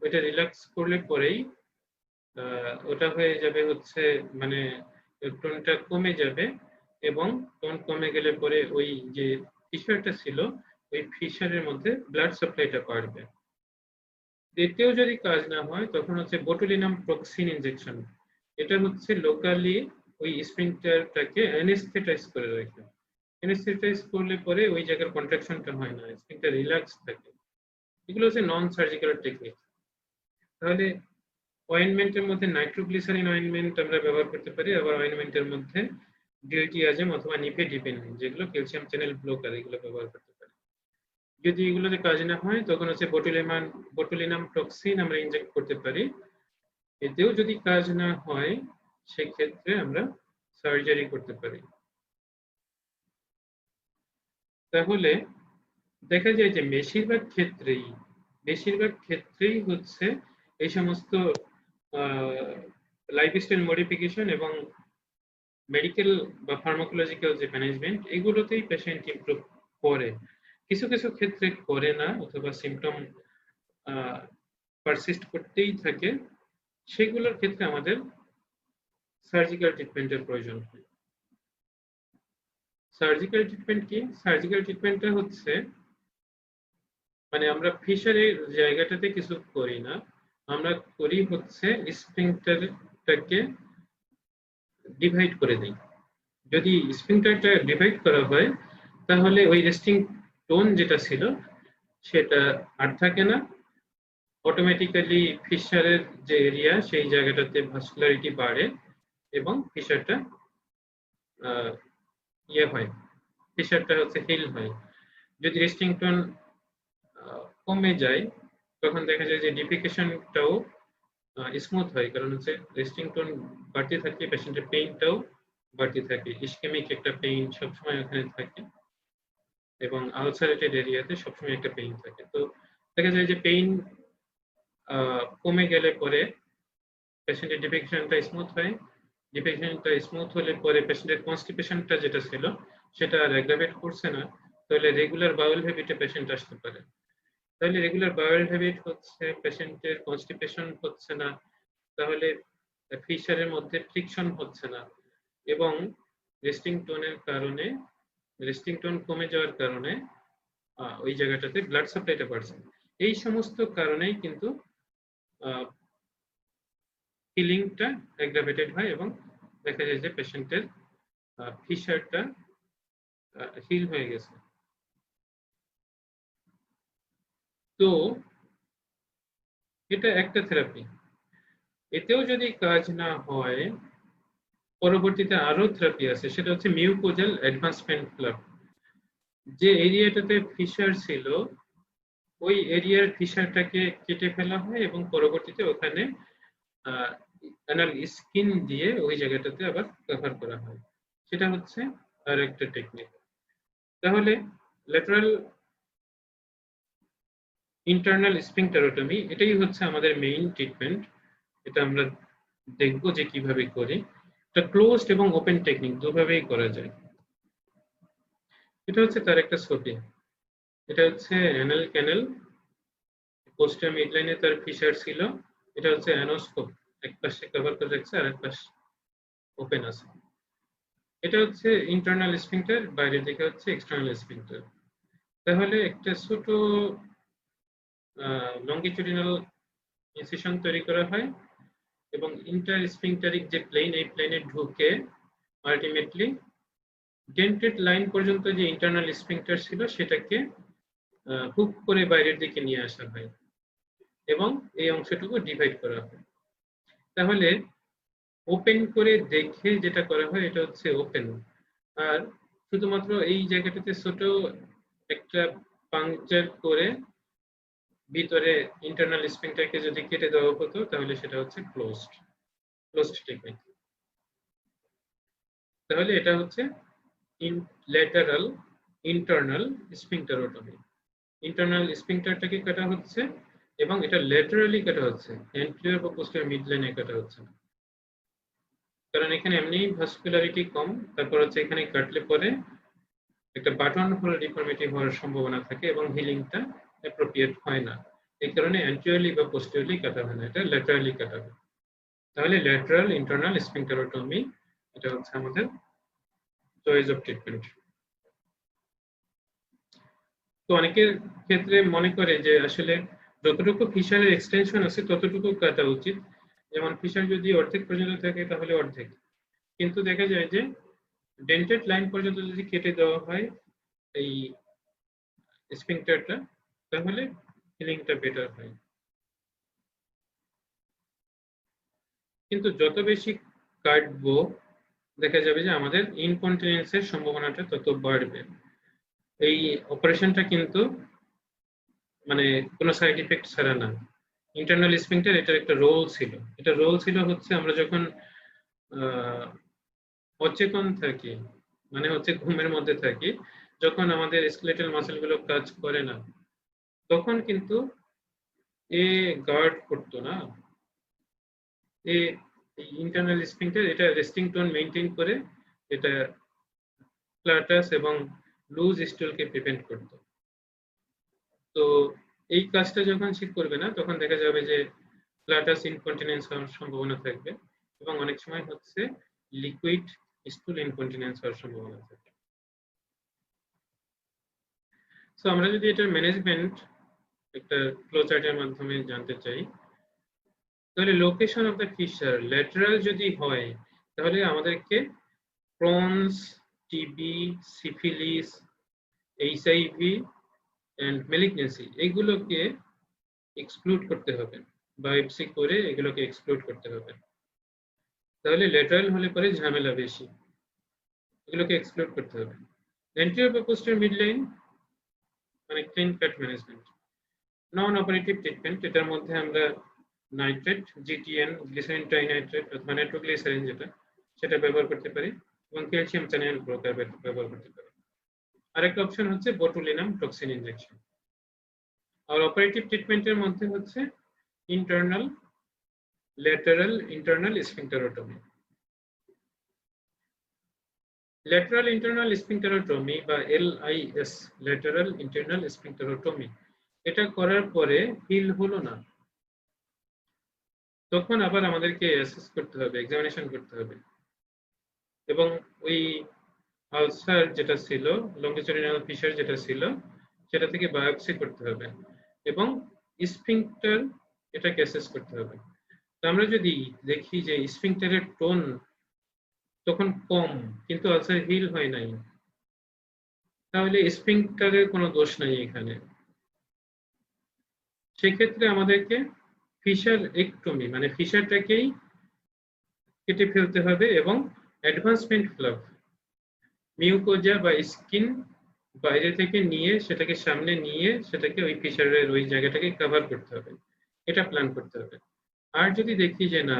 ওইটা রিল্যাক্স করলে পরেই ওটা হয়ে যাবে হচ্ছে মানে টোনটা কমে যাবে, এবং টোন কমে গেলে পরে ওই যে ফিশারটা ছিল ওই ফিশারের মধ্যে ব্লাড সাপ্লাইটা বাড়বে। এতেও যদি কাজ না হয় তখন হচ্ছে বোটুলিনাম টক্সিন ইনজেকশন, এটা হচ্ছে লোকালি ওই স্ফিংক্টারটাকে অ্যানেস্থেটাইজ করে রাখে। অ্যানেস্থেটাইজ করলে পরে ওই জায়গার কন্ট্রাকশনটা হয় না, স্ফিংক্টার রিল্যাক্স থাকে। এগুলো হচ্ছে নন সার্জিক্যাল টেকনিক। তাহলে অয়েনমেন্টের মধ্যে নাইট্রোগ্লিসারিন অয়েনমেন্ট আমরা ব্যবহার করতে পারি, আবার অয়েনমেন্টের মধ্যে ডিএটিয়াজেম অথবা নিফেডিপিন যেগুলো ক্যালসিয়াম চ্যানেল ব্লকার, এগুলো ব্যবহার করতে পারি। যদি এগুলোতে কাজ না হয় তখন হচ্ছে বোটুলিনাম টক্সিন আমরা ইনজেক্ট করতে পারি। এতেও যদি কাজ না হয় সেক্ষেত্রে আমরা সার্জারি করতে পারি। তাহলে দেখা যায় যে বেশিরভাগ ক্ষেত্রেই হচ্ছে এই সমস্ত লাইফস্টাইল মডিফিকেশন এবং মেডিকেল বা ফার্মাকোলজিক্যাল যে ম্যানেজমেন্ট, এগুলোতেই পেশেন্ট ইমপ্রুভ করে। কিছু কিছু ক্ষেত্রে করে না অথবা সিমটম পারসিস্ট করতেই থাকে, সেগুলোর ক্ষেত্রে আমাদের সার্জিক্যাল ট্রিটমেন্টের প্রয়োজন হয়। সার্জিক্যাল ট্রিটমেন্ট কি? সার্জিক্যাল ট্রিটমেন্টটা হচ্ছে মানে আমরা ফিশারের জায়গাটাতে কিছু করি না, আমরা করি হচ্ছে স্ফিংক্টারটাকে ডিভাইড করে দিই। যদি স্ফিংক্টারটা ডিভাইড করা হয় তাহলে ওই রেস্টিং টোন যেটা ছিল সেটা আর থাকে না, অটোমেটিক্যালি ফিশারের যে এরিয়া সেই জায়গাটাতে ভাস্কুলারিটি বাড়ে এবং ফিশারটা ইয়ে হয়, ফিশারটা হচ্ছে হিল হয়। যদি রেস্টিং টোন কমে যায় তখন দেখা যায় যে ডিফিকেশনটাও স্মুথ হয়, কারণ হচ্ছে রেস্টিং টোন বাড়তে থাকে, পেশেন্টের পেইনটাও বাড়তে থাকে, ইসকেমিক একটা পেইন সবসময় ওখানে থাকে এবং আলসারেটেড এরিয়াতে সবসময় একটা পেইন থাকে। তো দেখা যায় যে পেইন কমে গেলে পরে পেশেন্টের ডিফিকেশনটা স্মুথ হয়, ডিফিকেশনটা স্মুথ হলে পরে পেশেন্টের কনস্টিপেশনটা যেটা ছিল সেটা আর অ্যাগ্রাভেট করছে না, তাহলে রেগুলার বাউল হ্যাবিটে পেশেন্ট আসতে পারে। তাহলে রেগুলার বাউল হ্যাবিট হচ্ছে, পেশেন্টের কনস্টিপেশন হচ্ছে না, তাহলে ফিশারের মধ্যে ফ্রিকশন হচ্ছে না এবং রেস্টিং টোনের কারণে, রেস্টিং টোন কমে যাওয়ার কারণে ওই জায়গাটাতে ব্লাড সাপ্লাইটা বাড়ছে। এই সমস্ত কারণেই কিন্তু হিলিংটা অ্যাগ্রাভেটেড হয় এবং দেখা যায় যে পেশেন্টের ফিশারটা হিল হয়ে গেছে। তো এটা একটা থেরাপি। এতেও যদি কাজ না হয় পরবর্তীতে আরো থেরাপি আছে, সেটা হচ্ছে মিউকোজাল অ্যাডভান্সমেন্ট প্লাগ। যে এরিয়াটাতে ফিশার ছিল ওই এরিয়ার ফিশারটাকে কেটে ফেলা হয় এবং পরবর্তীতে ওখানে অ্যানাল স্কিন দিয়ে ওই জায়গাটাতে আবার কভার করা হয়, সেটা হচ্ছে আর একটা টেকনিক। তাহলে ল্যাটারাল ইন্টারনাল স্ফিংক্টারোটমি এটাই হচ্ছে আমাদের মেইন ট্রিটমেন্ট। এটা আমরা দেখব যে কিভাবে করি। এটা ক্লোজড এবং ওপেন টেকনিক দুভাবেই করা যায়। এটা হচ্ছে তার একটা ছবি, এটা হচ্ছে অ্যানাল ক্যানেল, পোস্টার মিডলাইনে তার ফিশার ছিল, এটা হচ্ছে অ্যানোস্কোপ, এক পাশে কভার করে রাখছে আর এক পাশ ওপেন আছে। এটা হচ্ছে ইন্টারনাল স্ফিংক্টার, বাইরের দিকে হচ্ছে এক্সটার্নাল স্ফিংক্টার। তাহলে একটা ছোট লঙ্গিটিউডিনাল ইনসিশন তৈরি করা হয় এবং ইন্টার স্ফিংক্টারিক যে প্লেন, এই প্লেনে ঢুকে আলটিমেটলি ডেন্টেড লাইন পর্যন্ত যে ইন্টারনাল স্ফিংক্টার ছিল সেটাকে হুক করে বাইরের দিকে নিয়ে আসা হয় এবং এই অংশটুকু ডিভাইড করা হয়। তাহলে ওপেন করে দেখে যেটা করা হয় এটা হচ্ছে ওপেন, আর শুধুমাত্র এই জায়গাটাতে ছোট একটা পাংচার করে ভিতরে ইন্টারনাল স্ফিংক্টারকে যদি কেটে দেওয়া হতো তাহলে সেটা হচ্ছে ক্লোজড টেকনিক। তাহলে এটা হচ্ছে ল্যাটারাল ইন্টারনাল স্ফিংক্টারোটমি। ইন্টারনাল স্ফিংক্টারটাকে কাটা হচ্ছে এবং এটা ল্যাটারালি কাটা হচ্ছে, অ্যান্টেরিয়র বা পোস্টেরিয়র মিডলাইনে কাটা হচ্ছে না, কারণ এখানে এমনি ভাস্কুলারিটি কম, তারপর হচ্ছে এখানে কাটলে পরে একটা বাটন হোল ডিফর্মিটি হওয়ার সম্ভাবনা থাকে এবং হিলিংটা অ্যাপ্রোপ্রিয়েট হয় না, এই কারণে অ্যান্টেরিয়রলি বা পোস্টেরিয়রলি কাটা হয় না, এটা ল্যাটারালি কাটা হয়। তাহলে ল্যাটারাল ইন্টারনাল স্ফিংক্টারোটমি এটা হচ্ছে আমাদের চয়েস অফ ট্রিটমেন্ট। তো অনেকের ক্ষেত্রে মনে করে যে আসলে যতটুকু ফিশারের এক্সটেনশন আছে ততটুকু কাটা উচিত, যেমন ফিশার যদি অর্ধেক পর্যন্ত থাকে তাহলে অর্ধেক, কিন্তু দেখা যায় যে ডেন্টেড লাইন পর্যন্ত যদি কেটে দেওয়া হয় এই স্ফিংক্টারটা তাহলে হিলিংটা বেটার হয়। কিন্তু যত বেশি কাটবো দেখা যাবে যে আমাদের ইনকন্টিনেন্সের সম্ভাবনাটা তত বাড়বে। এই অপারেশনটা কিন্তু মানে কোনো সাইড ইফেক্ট ছাড়া না। ইন্টারনাল স্ফিংক্টার এটার একটা রোল ছিল, এটা রোল ছিল হচ্ছে আমরা যখন অচেতন থাকি, মানে হচ্ছে ঘুমের মধ্যে থাকি, যখন আমাদের স্কেলেটাল মাসেলগুলো কাজ করে না তখন কিন্তু এ গার্ড করতো না, এ ইন্টারনাল স্ফিংক্টার এটা রেস্টিং টোন মেইনটেইন করে এটা ফ্ল্যাটাস এবং লুজ স্টুলকে প্রিভেন্ট করতো। তো এই কাজটা যখন সে করবে না তখন দেখা যাবে যে ফ্লাটাস ইনকন্টিনেন্স হওয়ার সম্ভাবনা থাকবে এবং অনেক সময় হচ্ছে লিকুইড স্টুল ইনকন্টিনেন্স হওয়ার সম্ভাবনা থাকে। সো আমরা যদি এটার ম্যানেজমেন্ট একটা ফ্লো চার্টের মাধ্যমে জানতে চাই, তাহলে location of the fissure lateral যদি হয় তাহলে আমাদেরকে Crohn's, TB, syphilis, HIV and malignancy এগুলোকে এক্সক্লুড করতে হবে, বায়োপসি করে এগুলোকে এক্সক্লুড করতে হবে। তাহলে ল্যাটারাল হলে পরে ঝামেলা বেশি, এগুলোকে এক্সক্লুড করতে হবে। অ্যান্টেরিয়র বা পোস্টেরিয়র মিডলাইন মানে ক্লিন কাট ম্যানেজমেন্ট। নন অপারেটিভ ট্রিটমেন্ট, এটার মধ্যে আমরা নাইট্রেট, জিটিএন, গ্লিসারিন ট্রাইনাইট্রেট অথবা নাইট্রোগ্লিসারিন যেটা সেটা ব্যবহার করতে পারি এবং ক্যালসিয়াম চ্যানেল ব্লকার ব্যবহার করতে পারি। আরেকটা অপশন হচ্ছে বোটুলিনাম টক্সিন ইনজেকশন। আর অপারেটিভ ট্রিটমেন্টের মধ্যে হচ্ছে internal, lateral internal sphincterotomy. Lateral internal sphincterotomy বা LIS, ল্যাটারাল ইন্টারনাল স্ফিংক্টারোটমি, এটা করার পরে হিল হলো না, তখন আবার আমাদেরকে অ্যাসেস করতে হবে, এক্সামিনেশন করতে হবে এবং ওই আলসার যেটা ছিল, লঙ্গিচুডিনাল ফিশার যেটা ছিল সেটা থেকে বায়োপসি করতে হবে এবং স্ফিংক্টার এটাকে অ্যাসেস করতে হবে। তো আমরা যদি দেখি যে স্ফিংক্টারের টোন তখন কম কিন্তু আলসার হিল হয় নাই, তাহলে স্ফিংক্টারের কোনো দোষ নাই এখানে। সেক্ষেত্রে আমাদেরকে ফিশার একটমি মানে ফিশারটাকেই কেটে ফেলতে হবে এবং অ্যাডভান্সমেন্ট ফ্লাভ, মিউকোজা বা স্কিন বাইরে থেকে নিয়ে সেটাকে সামনে নিয়ে সেটাকে ওই ফিশারের ওই জায়গাটাকে কভার করতে হবে, এটা প্ল্যান করতে হবে। আর যদি দেখি যে না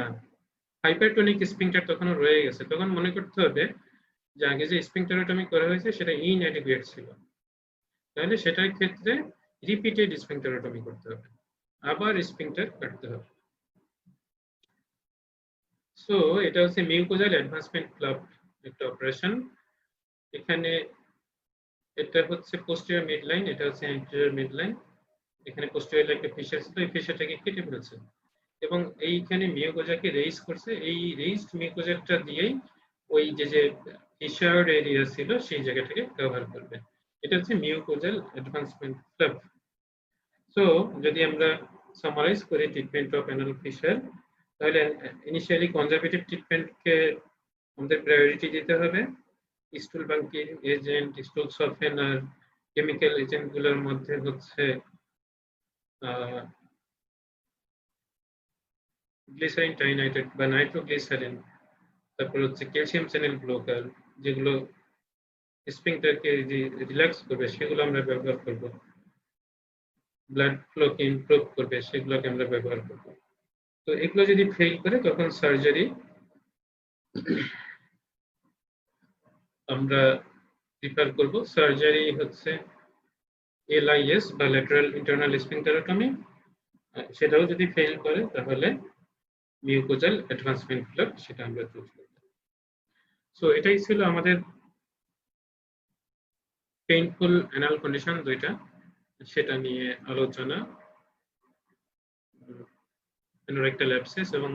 হাইপারটোনিক স্ফিংক্টার তখনও রয়ে গেছে, তখন মনে করতে হবে যে আগে যে স্ফিংক্টারোটমি করা হয়েছে সেটা ইনঅ্যাডিকুয়েট ছিল, তাহলে সেটার ক্ষেত্রে রিপিটেড স্ফিংক্টারোটমি করতে হবে, আবার স্ফিংক্টার কাটতে হবে। সো এটা হচ্ছে মিউকোজাল অ্যাডভান্সমেন্ট ফ্লাভ একটা অপারেশন। এখানে এটা হচ্ছে পোস্টেরিয়র মিডলাইন, এটা হচ্ছে অ্যান্টেরিয়র মিডলাইন। এখানে পোস্টেরিয়র একটা ফিশার ছিল, এই ফিশারটাকে কেটে ফেলেছে এবং এইখানে মিউকোজাকে রেইজ করছে, এই রেইজড মিউকোজাটা দিয়েই ওই যে ফিশার্ড এরিয়া ছিল সেই জায়গাটাকে কভার করবে। এটা হচ্ছে মিউকোজাল অ্যাডভান্সমেন্ট ফ্লাভ। সো যদি আমরা সামারাইজ করি ট্রিটমেন্ট অফ অ্যানাল ফিশার, তাহলে ইনিশিয়ালি কনজারভেটিভ ট্রিটমেন্টকে আমাদের প্রায়োরিটি দিতে হবে। স্টুল বাঙ্কিং এজেন্ট, স্টুল সফেনার, কেমিক্যাল এজেন্টগুলোর মধ্যে হচ্ছে গ্লিসারিন ট্রাইনাইট্রেট বা নাইট্রোগ্লিসারিন, তারপর হচ্ছে ক্যালসিয়াম চ্যানেল ব্লকার, যেগুলো স্ফিংক্টারকে রিল্যাক্স করবে সেগুলো আমরা ব্যবহার করব। ব্লাড ফ্লোকে ইমপ্রুভ করবে সেগুলোকে আমরা ব্যবহার করব। তো এগুলো যদি ফেল করে তখন সার্জারি আমরা প্রিফার করব। সার্জারি হচ্ছে LIS বা ল্যাটারাল ইন্টারনাল স্ফিংক্টারোটমি, সেটাও যদি ফেল করে তাহলে মিউকোজাল অ্যাডভান্সমেন্ট ফ্লাভ সেটা আমরা চুজ করব। সো এটাই ছিল আমাদের পেইনফুল অ্যানাল কন্ডিশন দুইটা, সেটা নিয়ে আলোচনা, অ্যানোরেক্টাল অ্যাবসেস এবং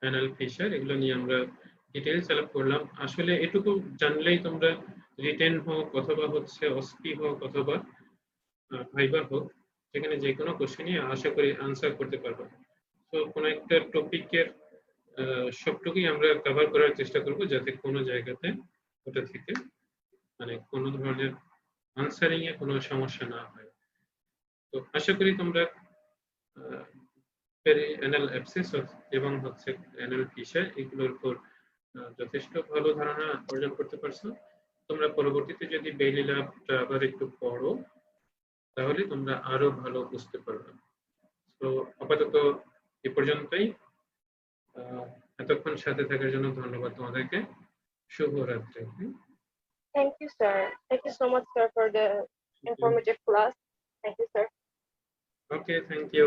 অ্যানাল ফিশার, এগুলো নিয়ে আমরা ডিটেইলস আলাপ করলাম। আসলে এটুকু জানলেই তোমরা রিটেন হোক অথবা হচ্ছে অসপি হোক অথবা ভাইবা হোক, যেখানে যে কোনো কোশ্চেনই আশা করি আনসার করতে পারবো। তো কোনো একটা টপিকের সবটুকুই আমরা কভার করার চেষ্টা করব যাতে কোনো জায়গাতে ওটা থেকে মানে কোনো ধরনের আনসারিং এ কোনো সমস্যা না হয়। তো আশা করি তোমরা অ্যানাল অ্যাবসেস এবং হচ্ছে অ্যানাল ফিশার এগুলোর উপর যথেষ্ট ভালো ধারণা অর্জন করতে পারছো। তোমরা পরবর্তীতে যদি বেইলি ল্যাবটা আবার একটু পড়ো তাহলে তোমরা আরো ভালো বুঝতে পারবে। তো আপাতত এ পর্যন্তই। এতক্ষণ সাথে থাকার জন্য ধন্যবাদ তোমাদেরকে। শুভরাত্রি। Thank you, sir. Thank you so much, sir, for the informative class. Thank you, sir. Okay, thank you.